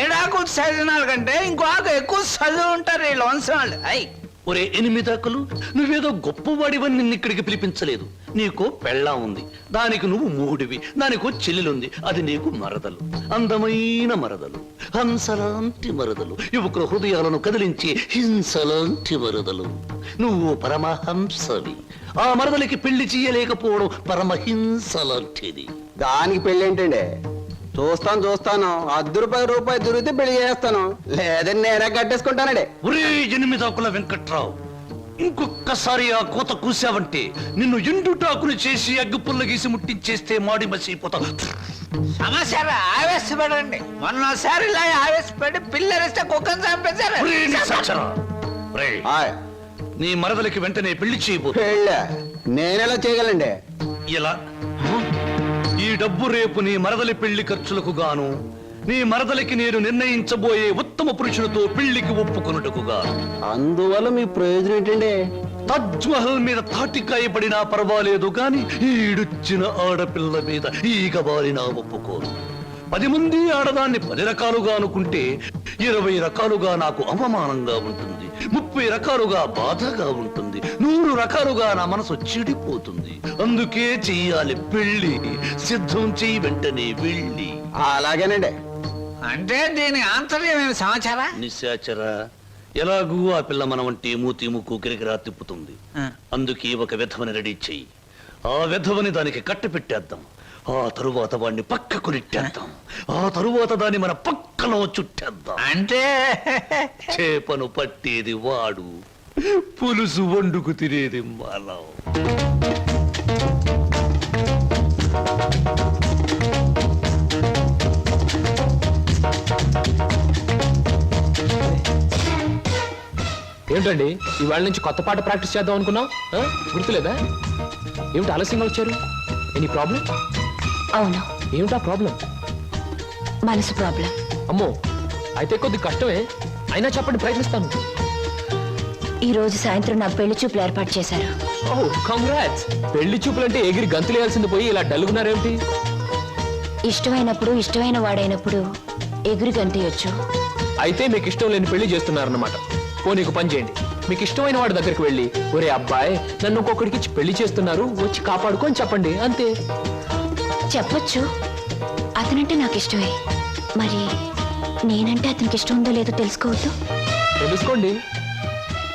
7 చదివిన కంటే ఇంకో ఆకు ఎక్కువ చదువు ఉంటారు ఈ లోన్సం వాళ్ళు. ఒరే 8 నువ్వేదో గొప్పవాడివని నిన్ను ఇక్కడికి పిలిపించలేదు. నీకో పెళ్ళాం ఉంది, దానికి నువ్వు మూడివి. దానికో చెల్లెలుంది, అది నీకు మరదలు. అందమైన మరదలు, హంసలాంటి మరదలు, యువకుల హృదయాలను కదిలించి హింసలాంటి మరదలు. నువ్వు పరమహంసవి. ఆ మరదలికి పెళ్లి చేయలేకపోవడం పరమహింస లాంటిది. దానికి పెళ్ళి ఏంటండి? చూస్తాను, ₹10 దొరికితే పెళ్లి చేస్తాను, లేదని నేనే కట్టేసుకుంటానండి. ఒరే 8 వెంకట్రావు, ఇంకొక్కసారి ఆ కోత కూసావంటే నిన్ను ఎండుటాకులు చేసి అగ్గిపుల్ల గీసి ముట్టించేస్తే మాడి మసిపోతావు. సమస్య ఆవేశపడండి. మొన్నసారి ఇలా ఆవేశపడి పిల్లరిస్తే కుక్కను చంపేశారు. నీ మరదలకి వెంటనే పెళ్లి చేయబో. నేనెలా చేయగలండి? ఇలా ఈ డబ్బు రేపు నీ మరదలి పెళ్లి ఖర్చులకు గాను నీ మరదలికి నేను నిర్ణయించబోయే ఉత్తమ పురుషులతో పెళ్లికి ఒప్పుకొనుటకుగా. అందువల్ల మీ ప్రయోజనం ఏంటండి? తాజ్ మహల్ మీద తాటికాయ పడినా పర్వాలేదు గాని ఈడుచ్చిన ఆడపిల్ల మీద ఈగ బారినా ఒప్పుకోను. 10 మంది ఆడదాన్ని 10 రకాలుగా అనుకుంటే 20 రకాలుగా నాకు అవమానంగా ఉంటుంది, 30 రకాలుగా బాధగా ఉంటుంది, 100 రకాలుగా నా మనసు చెడిపోతుంది. అందుకే చెయ్యాలి పెళ్లి. సిద్ధం చెయ్యి వెంటనే వెళ్ళి. అలాగేనండి. అంటే దీని ఆంతర్యమైన సమాచారా? నిశాచరా, ఎలాగూ ఆ పిల్ల మన వంటి మూతి ముక్కు కిరికిరా తిప్పుతుంది. అందుకే ఒక విధవని రెడీ చెయ్యి. ఆ విధవని దానికి కట్ట పెట్టేద్దాం. ఆ తరువాత వాడిని పక్కకు నెట్టేద్దాం. ఆ తరువాత దాన్ని మన పక్కలో చుట్టేద్దాం. అంటే చేపను పట్టేది వాడు, పులుసు వండుకు తినేది మనం. ఏమిటండి ఇవాళ నుంచి కొత్త పాట ప్రాక్టీస్ చేద్దాం అనుకున్నాం, గుర్తులేదా? ఏమిటి ఆలస్యంగా వచ్చారు? Any problem? అవును, ఏమిటా ప్రాబ్లం? మనసు ప్రాబ్లం. అమ్మో, అయితే కొద్ది కష్టమే, అయినా చెప్పండి, ప్రయత్నిస్తాను. ఈ రోజు సాయంత్రం నా పెళ్లి చూపులు ఏర్పాటు చేశారు. ఓ కంగ్రాట్స్. పెళ్లి చూపులంటే ఎగిరి గంతులేయాల్సింది పోయి ఇలా డల్గున్నారేమిటి? ఇష్టమైనప్పుడు ఇష్టమైన వాడైనప్పుడు ఎగురు గంతయొచ్చు. అయితే మీకు ఇష్టం లేని పెళ్లి చేస్తున్నారన్నమాట. ఓ నీకు పని చేయండి, మీకు ఇష్టమైన వాడి దగ్గరికి వెళ్ళి, ఒరే అబ్బాయి నన్ను ఇంకొకడికి ఇచ్చి పెళ్లి చేస్తున్నారు, వచ్చి కాపాడుకొని చెప్పండి, అంతే. చెప్పొచ్చు, అతనంటే నాకు ఇష్టమే. మరి నేనంటే అతనికి ఇష్టం ఉందో లేదో తెలుసుకోవద్దు? తెలుసుకోండి.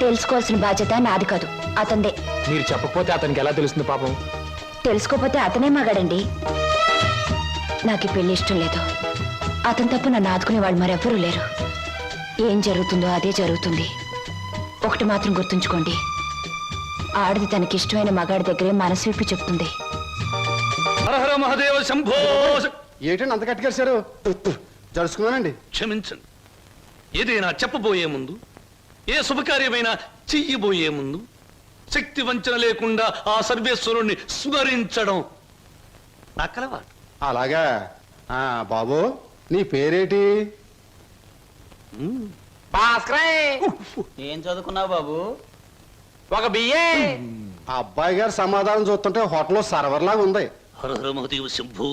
తెలుసుకోవాల్సిన బాధ్యత నాది కాదు, అతందే. మీరు చెప్పకపోతే అతనికి ఎలా తెలుస్తుంది పాపం? తెలుసుకోపోతే అతనే మగాడండి. నాకు ఈ పెళ్లి ఇష్టం లేదు. అతను తప్ప నన్ను ఆదుకునే వాళ్ళు మరెవ్వరూ లేరు. ఏం జరుగుతుందో అదే జరుగుతుంది. ఒకటి మాత్రం గుర్తుంచుకోండి, ఆడది తనకి ఇష్టమైన మగాడి దగ్గరే మనసు విప్పి చెప్తుంది. హరహర మహాదేవ శంభో. ఏంటండి అంత కట్టుకేశారు? జరుచుకున్నానండి. క్షమించండి. ఏదైనా చెప్పబోయే ముందు, ఏ శుభకార్యమైనా చెయ్యబోయే ముందు శక్తి వంచన లేకుండా ఆ సర్వేశ్వరుణ్ణి స్మరించడం నా కలవాటు. అలాగా. బాబు నీ పేరేటి? ఏం చదువుకున్నావు బాబు? ఒక బిఏ. ఆ అబ్బాయి గారు సమాధానం చూస్తుంటే హోటల్లో సర్వర్ లాగా ఉంది. హరహర మహదేవ శంభూ.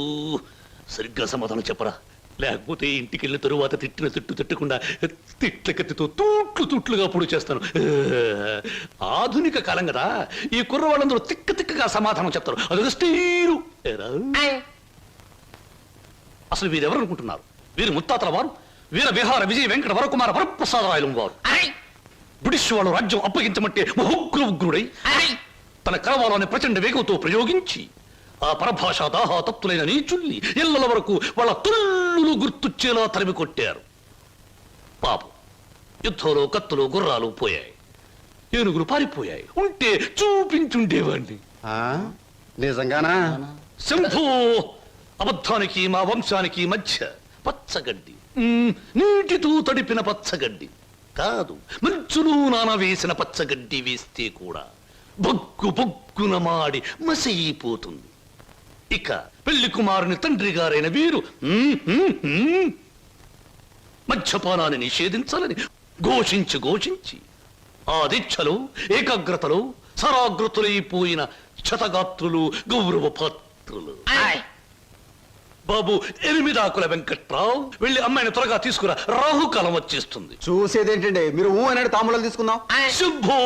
సరిగ్గా సమాధానం చెప్పరా, లేకపోతే ఇంటికి వెళ్ళిన తరువాత తిట్టిన తిట్టు తిట్టకుండా తిట్ల కత్తితో తూట్లుగా పొడి చేస్తాను. ఆధునిక కాలం కదా, ఈ కుర్రవాళ్ళందరూ తిక్కగా సమాధానం చెప్తారు. అదొక స్టీరు. అసలు వీరెవరు అనుకుంటున్నారు? వీరు ముత్తాతల వారు, వీర విహార విజయ వెంకట వరకుమార వరప్రసాదరాయలు వారు. బ్రిటిష్ వాళ్ళు రాజ్యం అప్పగించమంటే ఉగ్రుడై తన కరవాలని ప్రచండ వేగంతో ప్రయోగించి ఆ పరభాషా దాహాతత్తులైన నీచుల్ని ఇళ్ల వరకు వాళ్ళ తుల్లులు గుర్తుచ్చేలా తరిమి కొట్టారు. పాపం, యుద్ధంలో కత్తులు గుర్రాలు పోయాయి, ఏనుగులు పారిపోయాయి. ఉంటే చూపించుండేవాణ్ణి. నిజంగానా? శంభూ. అబద్ధానికి మా వంశానికి మధ్య పచ్చగడ్డి, నీటితో తడిపిన పచ్చగడ్డి కాదు, మంచులో నానవేసిన పచ్చగడ్డి వేస్తే కూడా బొగ్గు బొగ్గున మాడి మసైపోతుంది. ఇక పెళ్లి కుమారుని తండ్రి గారైన వీరు మద్యపానాన్ని నిషేధించాలని ఘోషించి ఆ దీక్షలో ఏకాగ్రతలో సరాగ్రతులైపోయిన క్షతగాత్రులు, గౌరవ పాత్రులు. బాబు 8 ఆకుల వెంకట్రావు, వెళ్ళి అమ్మాయిని త్వరగా తీసుకురా, రాహుకాలం వచ్చేస్తుంది. చూసేదేంటండి, మీరు అనేది తాములు తీసుకుందాం. శుభో.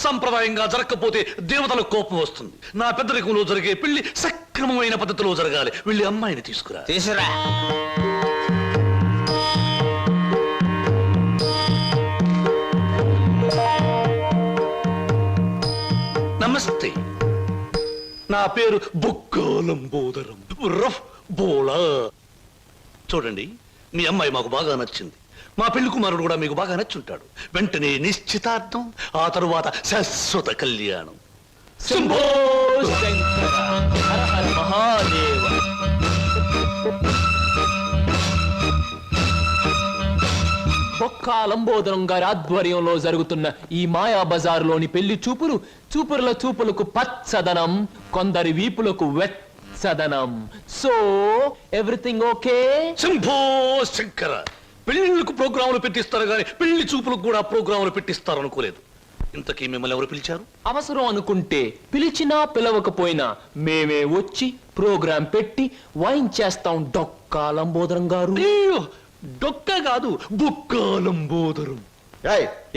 సంప్రదాయంగా జరగకపోతే దేవతలకు కోపం వస్తుంది. నా పెద్దరికంలో జరిగే పెళ్లి సక్రమమైన పద్ధతిలో జరగాలి. వెళ్ళి అమ్మాయిని తీసుకురా. తీసురా. నమస్తే, నా పేరు బొక్కాలంబోదరం రఫ్ బోలా. చూడండి, మీ అమ్మాయి మాకు బాగా నచ్చింది. మా పెళ్లి కుమారుడు కూడా మీకు బాగా నచ్చుంటాడు. వెంటనే నిశ్చితార్థం, ఆ తరువాత శాశ్వత కళ్యాణం. శంభో శంకర హర హర మహాదేవ. బొక్కా లంబోదరం గారి ఆధ్వర్యంలో జరుగుతున్న ఈ మాయా బజారులోని పెళ్లి చూపులు, చూపుల చూపులకు పచ్చదనం, కొందరి వీపులకు వెచ్చదనం. సదనం. So everything okay? Shambho Shankara, పెళ్లిళ్ళకు ప్రోగ్రాములు పెట్టిస్తారు కానీ పెళ్లి చూపులకు కూడా ప్రోగ్రాములు పెట్టిస్తారు అనుకోలేదు. ఇంతకీ మిమ్మల్ని ఎవరు పిలిచారు? అవసరం అనుకుంటే పిలిచినా పిలవకపోయినా మేమే వచ్చి ప్రోగ్రాం పెట్టి వైన్ చేస్తాం. డొక్కా లంబోదరం గారు. అయ్యో, డొక్క కాదు, బుక్కాలంబోదరం.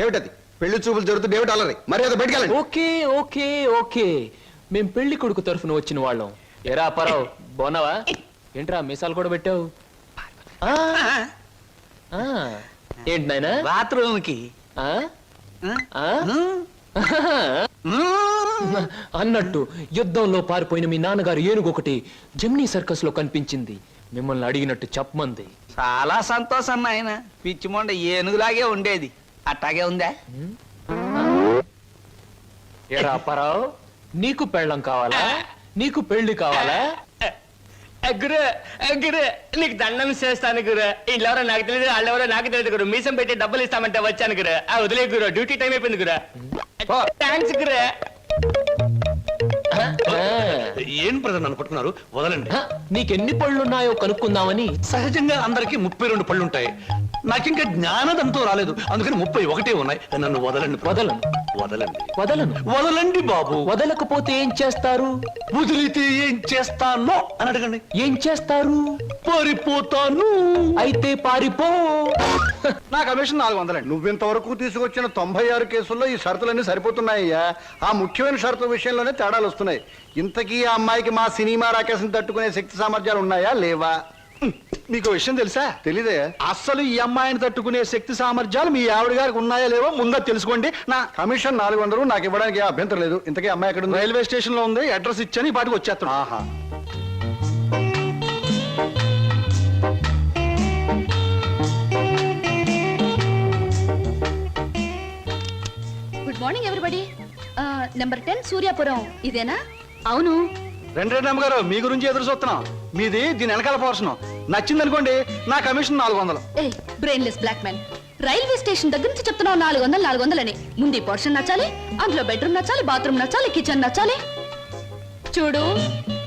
ఏమిటది? పెళ్లి చూపులు జరుగుతుంది, ఏమిటి అల్లరి? మరి అది బయటకెళ్ళండి. ఓకే ఓకే ఓకే, మేం పెళ్లి కొడుకు తరఫున వచ్చిన వాళ్ళం. ఎరా పరావు, బాగున్నావా? ఏంట్రా మీసాలు కూడా పెట్టావు? ఏంటి నాయనా? బాత్రూమ్ కి అన్నట్టు యుద్ధంలో పారిపోయిన మీ నాన్నగారు ఏనుగొకటి జమ్నీ సర్కస్ లో కనిపించింది. మిమ్మల్ని అడిగినట్టు చెప్పమంది. చాలా సంతోషం నాయన. పిచ్చి మొండ ఏనుగులాగే ఉండేది, అట్టాగే ఉందా? ఎరా పరావు, నీకు పెళ్ళం కావాలా? నీకు పెళ్లి కావాలా? గురు గురు, నీకు దండం చేస్తాను గురు. వీళ్ళెవరో నాకు తెలియదు, వాళ్ళెవరో నాకు తెలియదు గురు. మీసం పెట్టి డబ్బులు ఇస్తామంటే వచ్చాను గురు. వదిలే గురు, డ్యూటీ టైం అయిపోయింది గురు. థ్యాంక్స్ గురు. ఏం ప్రజలు నన్ను పట్టుకున్నారు? వదలండి. నీకెన్ని పళ్ళున్నాయో కనుక్కుందామని. సహజంగా అందరికి 32 పళ్ళుంటాయి. నాకింకా జ్ఞానదంతో రాలేదు, అందుకని 31 ఉన్నాయి. నన్ను వదలండి. వదలను వదలండి. వదలను. వదలండి బాబు. వదలకపోతే ఏం చేస్తారు? వదిలితే ఏం చేస్తానో అని అడగండి. ఏం చేస్తారు? పారిపోతాను. అయితే పారిపో. నా కమిషన్ 400. నువ్వింతవరకు తీసుకొచ్చిన 96 కేసుల్లో ఈ షరతులన్నీ సరిపోతున్నాయ్యా. ఆ ముఖ్యమైన షరతుల విషయంలోనే తేడాలు వస్తున్నాయి. ఇంతకీ ఆ అమ్మాయికి మా సినిమా రాకేశం తట్టుకునే శక్తి సామర్థ్యాలు ఉన్నాయా లేవా? మీకు విషయం తెలుసా? తెలీదే. అస్సలు ఈ అమ్మాయిని తట్టుకునే శక్తి సామర్థ్యాలు మీ ఆవిడ గారికి ఉన్నాయా లేవో ముందా తెలుసుకోండి. నా కమిషన్ 400 నాకు ఇవ్వడానికి ఏ అభ్యంతరం లేదు. ఇంతకీ అమ్మాయి ఎక్కడ ఉంది? రైల్వే స్టేషన్ లో ఉంది. అడ్రస్ ఇచ్చాను, ఈ పాటికి వచ్చేస్తాను. ఆహా. Good morning everybody. Number 10 Suryapuram ఇదేనా? అవును. రెండు అమ్మగారు, మీ గురించి ఎదురు చూస్తున్నాం. మీది దీని వెనకాల పోర్షన్ నచ్చింది అనుకోండి, నా commission 400. A brainless black man, railway station దగ్గర నుంచి చెప్తున్నావు 400 అని. ముందు పోర్షన్ నచ్చాలి, అందులో బెడ్రూమ్ నచ్చాలి, బాత్రూమ్ నచ్చాలి, కిచెన్ నచ్చాలి. చూడు,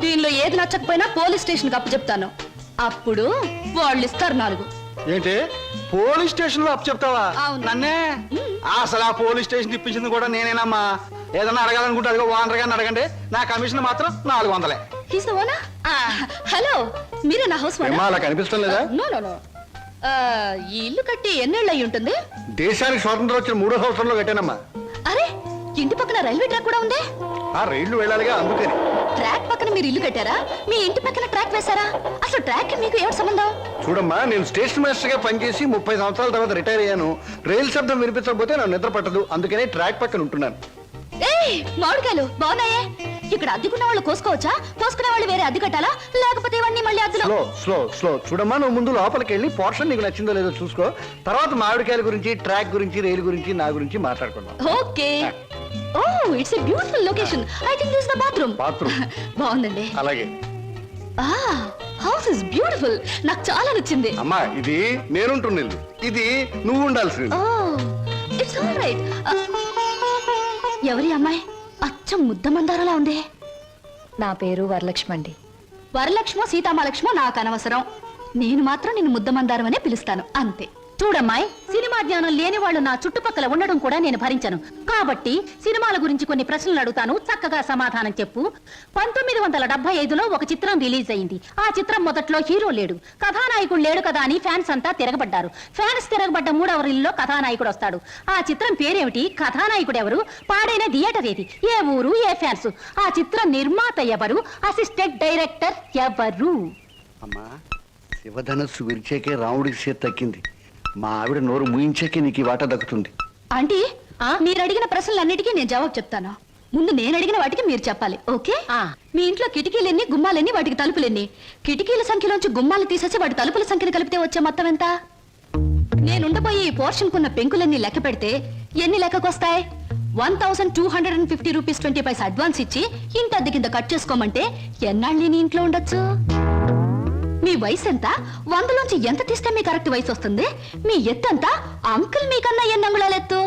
దీనిలో ఏది నచ్చకపోయినా పోలీస్ స్టేషన్ కి అప్పు చెప్తాను. అప్పుడు వాళ్ళు ఇస్తారు 4. ఏంటి పోలీస్ స్టేషన్ లో అప్పు చెప్తావా? అవును. నన్నే? అసలు ఆ పోలీస్ స్టేషన్ ఇప్పించింది కూడా నేనేనమ్మా. ఏదన్నా అడగాలనుకుంటే అదిగో ఓనర్ గారిని అడగండి. నా కమిషన్ మాత్రం 400. హలో, మీరే నా హౌస్ ఏమ్మా, అలా కనిపిస్తాం లేదా? No no no. ఈ ఇల్లు కట్టి ఎన్నేళ్ళు అయి ఉంటుంది? దేశానికి స్వాతంత్రం వచ్చిన 3వ సంవత్సరంలో కట్టానమ్మా. అరే, ఇంటి పక్కన రైల్వే ట్రాక్ కూడా ఉంది. ఆ రైళ్లు వెళ్ళాలిగా, అందుకని. ట్రాక్ పక్కన మీరు ఇల్లు కట్టారా? మీ ఇంటి పక్కన ట్రాక్ వేశారా? అసలు ట్రాక్ మీకు ఏమిటి సంబంధం? చూడమ్మా, నేను స్టేషన్ మాస్టర్ గా పనిచేసి 30 సంవత్సరాల తర్వాత రిటైర్ అయ్యాను. రైలు శబ్దం వినిపించకపోతే నాకు నిద్ర పట్టదు, అందుకనే ట్రాక్ పక్కన ఉంటున్నాను. ఏయ్, మామిడికాయలు బాగున్నాయే. ఇక్కడ అద్దెకున్న వాళ్ళు కోసుకోవచ్చా? కోసుకునే వాళ్ళు వేరే అద్దె కట్టాలా? లేకపోతే ఇవన్నీ మళ్ళీ అద్దెలో? Slow slow slow. చూడమ్మా, నువ్వు ముందు లోపలికి వెళ్ళి పోర్షన్ నీకు నచ్చిందో లేదో చూసుకో. తర్వాత మామిడికాయల గురించి, ట్రాక్ గురించి, రైలు గురించి, నా గురించి మాట్లాడుకుందాం. Okay. Oh, it's a beautiful location. I think this the bathroom. బాగుందండి. అలాగే. House is beautiful. నాకు చాలా నచ్చింది. అమ్మా, ఇది నేనుంటున్న ఇల్లు, ఇది నువ్వు ఉండాల్సింది. ఓ, ఇట్స్ ఆల్ రైట్. ఎవరి అమ్మాయి? అచ్చం ముద్ద మందారలా ఉంది. నా పేరు వరలక్ష్మి అండి. వరలక్ష్మో సీతామలక్ష్మో నాకు అనవసరం. నేను మాత్రం నిన్ను ముద్ద మందారం అనే పిలుస్తాను, అంతే. చూడమ్మాయి, సినిమా జ్ఞానం లేని వాళ్ళు నా చుట్టుపక్కల ఉండడం కూడా నేను భరించను. కాబట్టి సినిమాల గురించి కొన్ని ప్రశ్నలు అడుగుతాను, చక్కగా సమాధానం చెప్పు. 1975లో ఒక చిత్రం రిలీజ్ అయింది. ఆ చిత్రం మొదట్లో హీరో లేడు, కథానాయకుడు లేడు కదా అని ఫ్యాన్స్ అంతా తిరగబడ్డారు. ఫ్యాన్స్ తిరగబడ్డ 3వ రీల్లో కథానాయకుడు వస్తాడు. ఆ చిత్రం పేరేమిటి? కథానాయకుడు ఎవరు? పాడైన థియేటర్ ఏది? ఏ ఊరు? ఏ ఫ్యాన్స్? ఆ చిత్రం నిర్మాత ఎవరు? అసిస్టెంట్ డైరెక్టర్ ఎవరు? అమ్మా, శివధనస్సు విరిచేకే రాముడికి చేతి తక్కింది. మా ఆవిడ నోరు ముయించాకే నీకు ఈ వాటా దక్కుతుంది. ఆంటీ, మీరు అడిగిన ప్రశ్నలన్నిటికీ నేను జవాబు చెప్తాను. ముందు నేను అడిగిన వాటికి మీరు చెప్పాలి, ఓకే? మీ ఇంట్లో కిటికీలెన్ని, గుమ్మాలెన్ని, వాటికి తలుపులెన్ని? కిటికీల సంఖ్యలోంచి గుమ్మాలు తీసేసి వాటి తలుపుల సంఖ్యను కలిపితే వచ్చే మొత్తం ఎంత? నేనుండబోయే ఈ పోర్షన్ కున్న పెంకులన్నీ లెక్క పెడితే ఎన్ని లెక్కకొస్తాయి? 1250 రూపీస్ 20 పైసా అడ్వాన్స్ ఇచ్చి ఇంటి అద్దె కింద కట్ చేసుకోమంటే ఎన్నాళ్ళు నేను ఇంట్లో ఉండొచ్చు? మీ వయసు ఎంత? 100లోంచి ఎంత తీస్తే మీ కరెక్ట్ వయసు వస్తుంది? మీ ఎత్తు ఎంత? అంకుల్ మీకన్నా ఎన్ని అంగుళాలు ఎత్తు?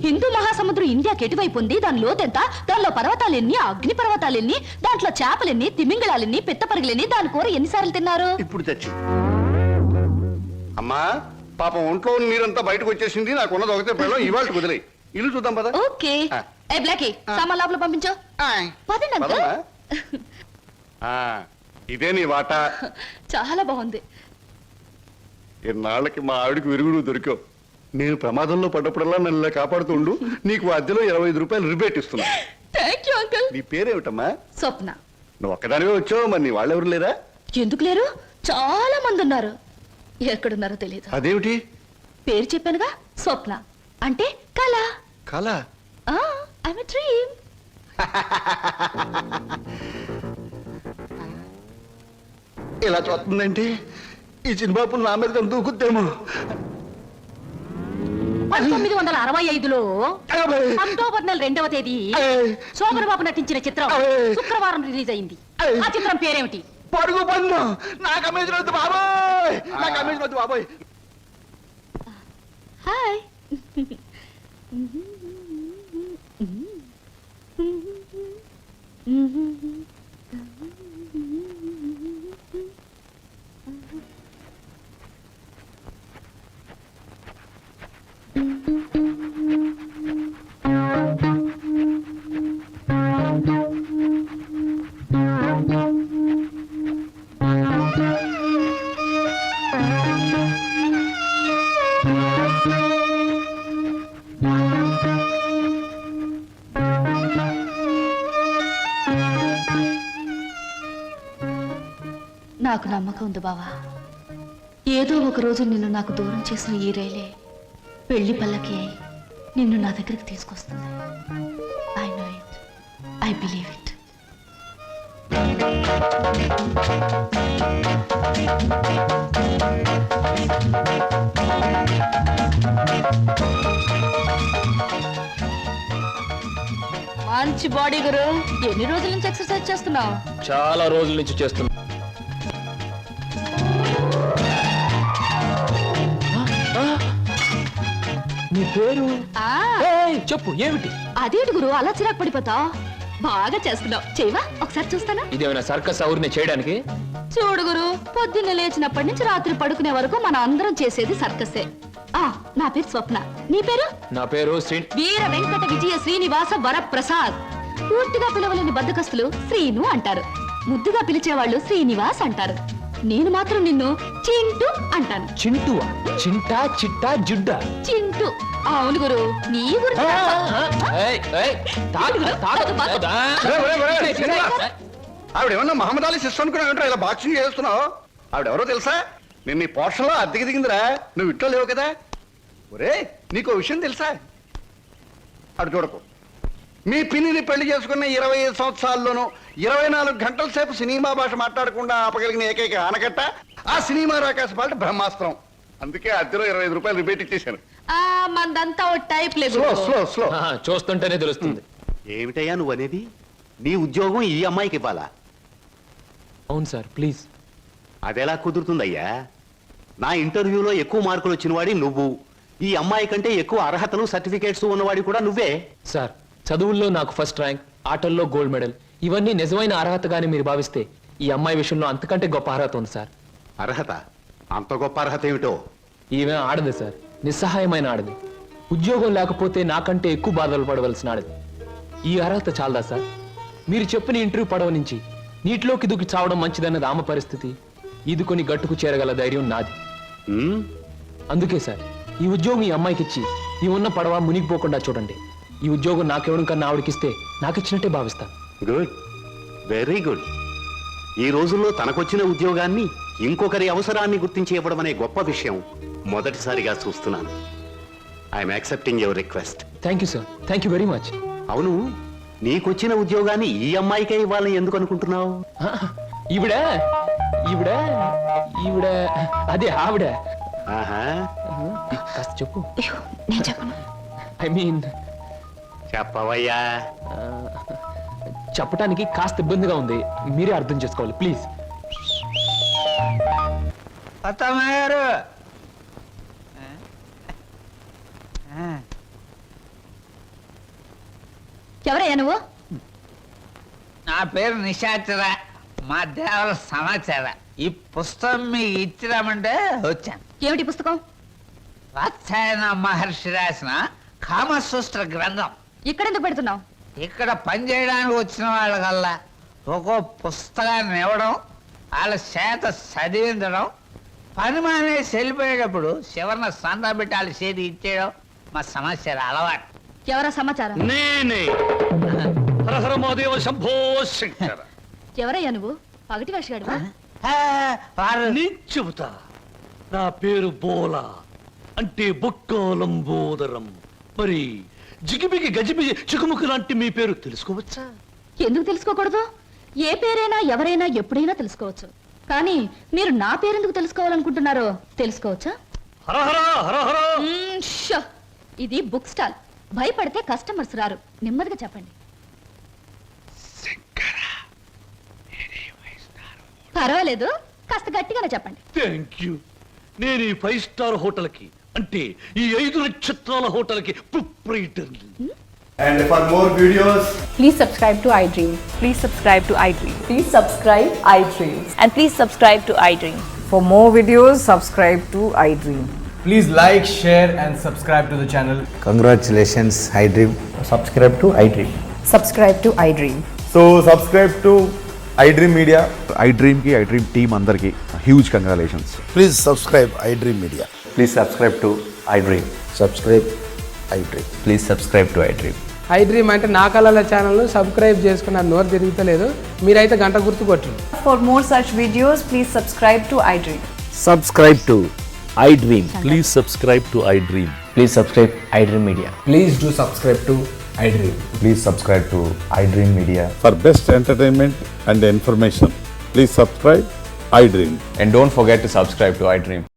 హిందూ మహాసముద్రం ఇండియాకి ఎటువైపు ఉంది, దాని లోతెంత, దానిలో పర్వతాలు ఎన్ని, అగ్ని పర్వతాలు ఎన్ని, దాంట్లో చేపలెన్ని, తిమింగళాలెన్ని, పిత్తపరుగులెన్ని, దాని కూర ఎన్నిసార్లు తిన్నారు? ఇప్పుడు తెచ్చి అమ్మా పాపం ఒంట్లో ఉన్న నీరంతా బయటకు వచ్చేసింది. నాకు ఉన్నది ఒకటే పిల్లలు ఇవాళ కుదిలే. ఇల్లు చూద్దాం పద. ఓకే. ఏ బ్లాకీ, సామాన్ లోపల పంపించు. పదండి అంకుల్. పదమ్మా. ఇదే నీ వాట. చాలా బాగుంది. ఇన్నాళ్ళకి మా ఆవిడకి విరుగుడు దొరికావు. నేను ప్రమాదంలో పడ్డప్పుడల్లా నన్ను ఇలా కాపాడుతుండు. నీకు అద్దెలో 25 రూపాయలు రిబేట్ ఇస్తున్నా. Thank you uncle. నీ పేరేమిటమ్మా? స్వప్న. నువ్వు ఒక్కదానివే వచ్చావు, మరి నీ వాళ్ళెవరు లేరా? ఎందుకు లేరు, చాలా మంది ఉన్నారు. ఎక్కడున్నారో తెలియదు. అదేమిటి? పేరు చెప్పానుగా, స్వప్న అంటే కళ. కళ? I'm a dream. ఇలా చూస్తుందంటే ఈ చిన్నబాబు నా మీద దూకుద్దేమో. 1965లో అక్టోబర్ నెల 2వ తేదీ శోభన్ బాబు నటించిన చిత్రం శుక్రవారం రిలీజ్ అయింది. ఆ చిత్రం పేరేమిటి? పడుగు పన్ను. నాకు అమ్మేసిన వద్దు బాబోయ్, నాకు అమ్మేసిన వద్దు బాబోయ్. హాయ్. నాకు నమ్మకం ఉంది బావా, ఏదో ఒక రోజు నిన్ను నాకు దూరం చేసిన ఈ రైలే పెళ్లి పల్లకి అయి నిన్ను నా దగ్గరికి తీసుకొస్తుంది. I know it, I believe it. మంచి బాడీ గురు. ఎన్ని రోజుల నుంచి ఎక్సర్సైజ్ చేస్తున్నావు? చాలా రోజుల నుంచి చేస్తున్నా. నీ పేరు? చెప్పు, ఏమిటి? అదేంటి గురు అలా చిరాకు పడిపోతావు? బాగా చేస్తున్నావు. చేయవా ఒకసారి చూస్తానా? ఇదేమైనా సర్కస్ ఔర్ని చేయడానికి? చూడు గురు, పొద్దున్న లేచినప్పటి నుంచి రాత్రి పడుకునే వరకు మనం అందరం చేసేది సర్కసే. నా పేరు స్వప్న. నీ పేరు? నా పేరు వీర వెంకట విజయ శ్రీనివాస వరప్రసాద్. పూర్తిగా పిలవలేని బద్దకస్తులు శ్రీను అంటారు, ముద్దుగా పిలిచేవాళ్ళు శ్రీనివాస్ అంటారు. నేను మాత్రం నిన్ను చింటూ అంటాను. చింటువా? చింటా, చిట్టా, జుడ్డా? చింటూ. అవును గురు, నీ గురించి ఆవిడేమన్నా మహమ్మద్ అలీ సిస్టర్ అనుకున్నావు, ఇలా బాక్సింగ్ చేస్తున్నావు. ఆవిడెవరో తెలుసా? నేను నీ పోర్షన్లో అద్దెకి దిగిందిరా. నువ్వు ఇంట్లో లేవు కదా. ఒరే నీకు విషయం తెలుసా? అటు చూడకు. మీ పిన్నిని పెళ్లి చేసుకున్న 25 సంవత్సరాల్లోనూ 24 గంటల సేపు సినిమా భాష మాట్లాడకుండా ఆపగలిగిన ఏకైక ఆనకట్ట ఆ సినిమా రాకాశ పాట బ్రహ్మాస్త్రం. అందుకే అద్దెలో 25 రూపాయలు రిబేట్ ఇచ్చేశాను. మందంతా టైప్ లేదు. స్లో చూస్తుంటేనే తెలుస్తుంది. ఏమిటయ్యా నువ్వు అనేది? నీ ఉద్యోగం ఈ అమ్మాయికి ఇవ్వాలా? అవును సార్, ప్లీజ్. అదెలా కుదురుతుందయ్యా? నా ఇంటర్వ్యూలో ఎక్కువ మార్కులు వచ్చినవాడి నువ్వు, ఈ అమ్మాయి కంటే ఎక్కువ అర్హతలు సర్టిఫికేట్స్ ఉన్నవాడి కూడా నువ్వే. సార్, చదువుల్లో నాకు ఫస్ట్ ర్యాంక్, ఆటల్లో గోల్డ్ మెడల్, ఇవన్నీ నిజమైన అర్హతగానే మీరు భావిస్తే ఈ అమ్మాయి విషయంలో అంతకంటే గొప్ప అర్హత ఉంది సార్. అర్హత? అంత గొప్ప అర్హత ఏమిటో? ఈమె ఆడదు సార్, నిస్సహాయమైన ఆడది. ఉద్యోగం లేకపోతే నాకంటే ఎక్కువ బాధలు పడవలసిన ఆడది. ఈ అర్హత చాలదా సార్? మీరు చెప్పిన ఇంటర్వ్యూ పడవ నుంచి నీటిలోకి దూకి చావడం మంచిదన్నది ఆమె పరిస్థితి. ఈదుకొని గట్టుకు చేరగల ధైర్యం నాది. అందుకే సార్, ఈ ఉద్యోగం ఈ అమ్మాయికిచ్చి ఈ ఉన్న పడవ మునిగిపోకుండా చూడండి. ఈ ఉద్యోగం నాకెవడం కన్నా ఆవిడకిస్తే నాకిచ్చినట్టే భావిస్తాను. Good, very good. ఈ రోజుల్లో తనకొచ్చిన ఉద్యోగాన్ని ఇంకొకరి అవసరాన్ని గుర్తించి ఇవ్వడం అనే గొప్ప విషయం మొదటిసారిగా చూస్తున్నాను. I'm accepting your request. Thank you sir, thank you very much. అవును, నీకొచ్చిన ఉద్యోగాన్ని ఈ అమ్మాయికే ఇవ్వాలని ఎందుకు అనుకుంటున్నావు? ఈవిడ ఈవిడ ఈవిడ అదే ఆవిడ. కాస్త చెప్పు. నేను చెప్పను. ఐ మీన్ చెప్పవయ్యా. చెప్పడానికి కాస్త ఇబ్బందిగా ఉంది, మీరే అర్థం చేసుకోవాలి ప్లీజ్. అత్తమ్మారు ఎవరయ్యా నువ్వు? నా పేరు నిశాచర, మా దేవర సమాచార. ఈ పుస్తకం మీకు ఇచ్చిరామంటే వచ్చాను. ఏమిటి పుస్తకం? వాత్సాయన మహర్షి రాసిన కామసూత్ర గ్రంథం. ఇక్కడెందుకు పెడుతున్నావు? ఇక్కడ పనిచేయడానికి వచ్చిన వాళ్ళకల్లా ఒక్కో పుస్తకాన్ని ఇవ్వడం, వాళ్ళ చేత చదివించడం, పని మానేసి వెళ్ళిపోయేటప్పుడు చివరిన సందా పెట్టి వాళ్ళ చేతి ఇచ్చేయడం మా సమస్య అలవాటు. ఎవరా సమాచారం? నేనే హరహర మహాదేవ శంభో శంకర. ఎవరయ్యా నువ్వు? పగటి వేషగాడువా? నేను చెబుతా. నా పేరు బోలా, అంటే బొక్కోలంబోదరం. మరి జిగిబిగి గజిబిగి చికుముకు లాంటి మీ పేరు తెలుసుకోవచ్చా? ఎందుకు తెలుసుకోకూడదు? ఏ పేరైనా ఎవరైనా ఎప్పుడైనా తెలుసుకోవచ్చు. కానీ మీరు నా పేరెందుకు తెలుసుకోవాలనుకుంటున్నారో తెలుసుకోవచ్చా? హరహర హరహర. షో! ఇది బుక్ స్టాల్. భయపడితే కస్టమర్స్ రారు. నెమ్మదిగా చెప్పండి. పర్వాలేదు, కాస్త గట్టిగానే చెప్పండి. Thank you. నేను ఈ 5 స్టార్ హోటల్ కి, అంటే ఈ 5 నక్షత్రాల హోటల్ కి ప్రొప్రైటర్ని. And for more videos, please subscribe to iDream. Please subscribe to iDream. Please subscribe iDream. And please subscribe to iDream. For more videos, subscribe to iDream. please like, share and subscribe to the channel. Congratulations, iDream. Subscribe to iDream. Subscribe to iDream. So subscribe to iDream Media. iDream ki iDream team andarki huge congratulations. Please subscribe iDream Media. Please subscribe to iDream. Subscribe iDream. Please subscribe to iDream. iDream అంటే నా కళల channel subscribe చేసుకున్న నోరు తిరుగుతలేదు. మీరైతే గంట గుర్తు కొట్టండి. For more such videos, please subscribe to iDream. Subscribe to iDream. Please subscribe to iDream. Please subscribe iDream Media. Please do subscribe to iDream. Please subscribe to iDream Media. For best entertainment and information, please subscribe iDream. And don't forget to subscribe to iDream.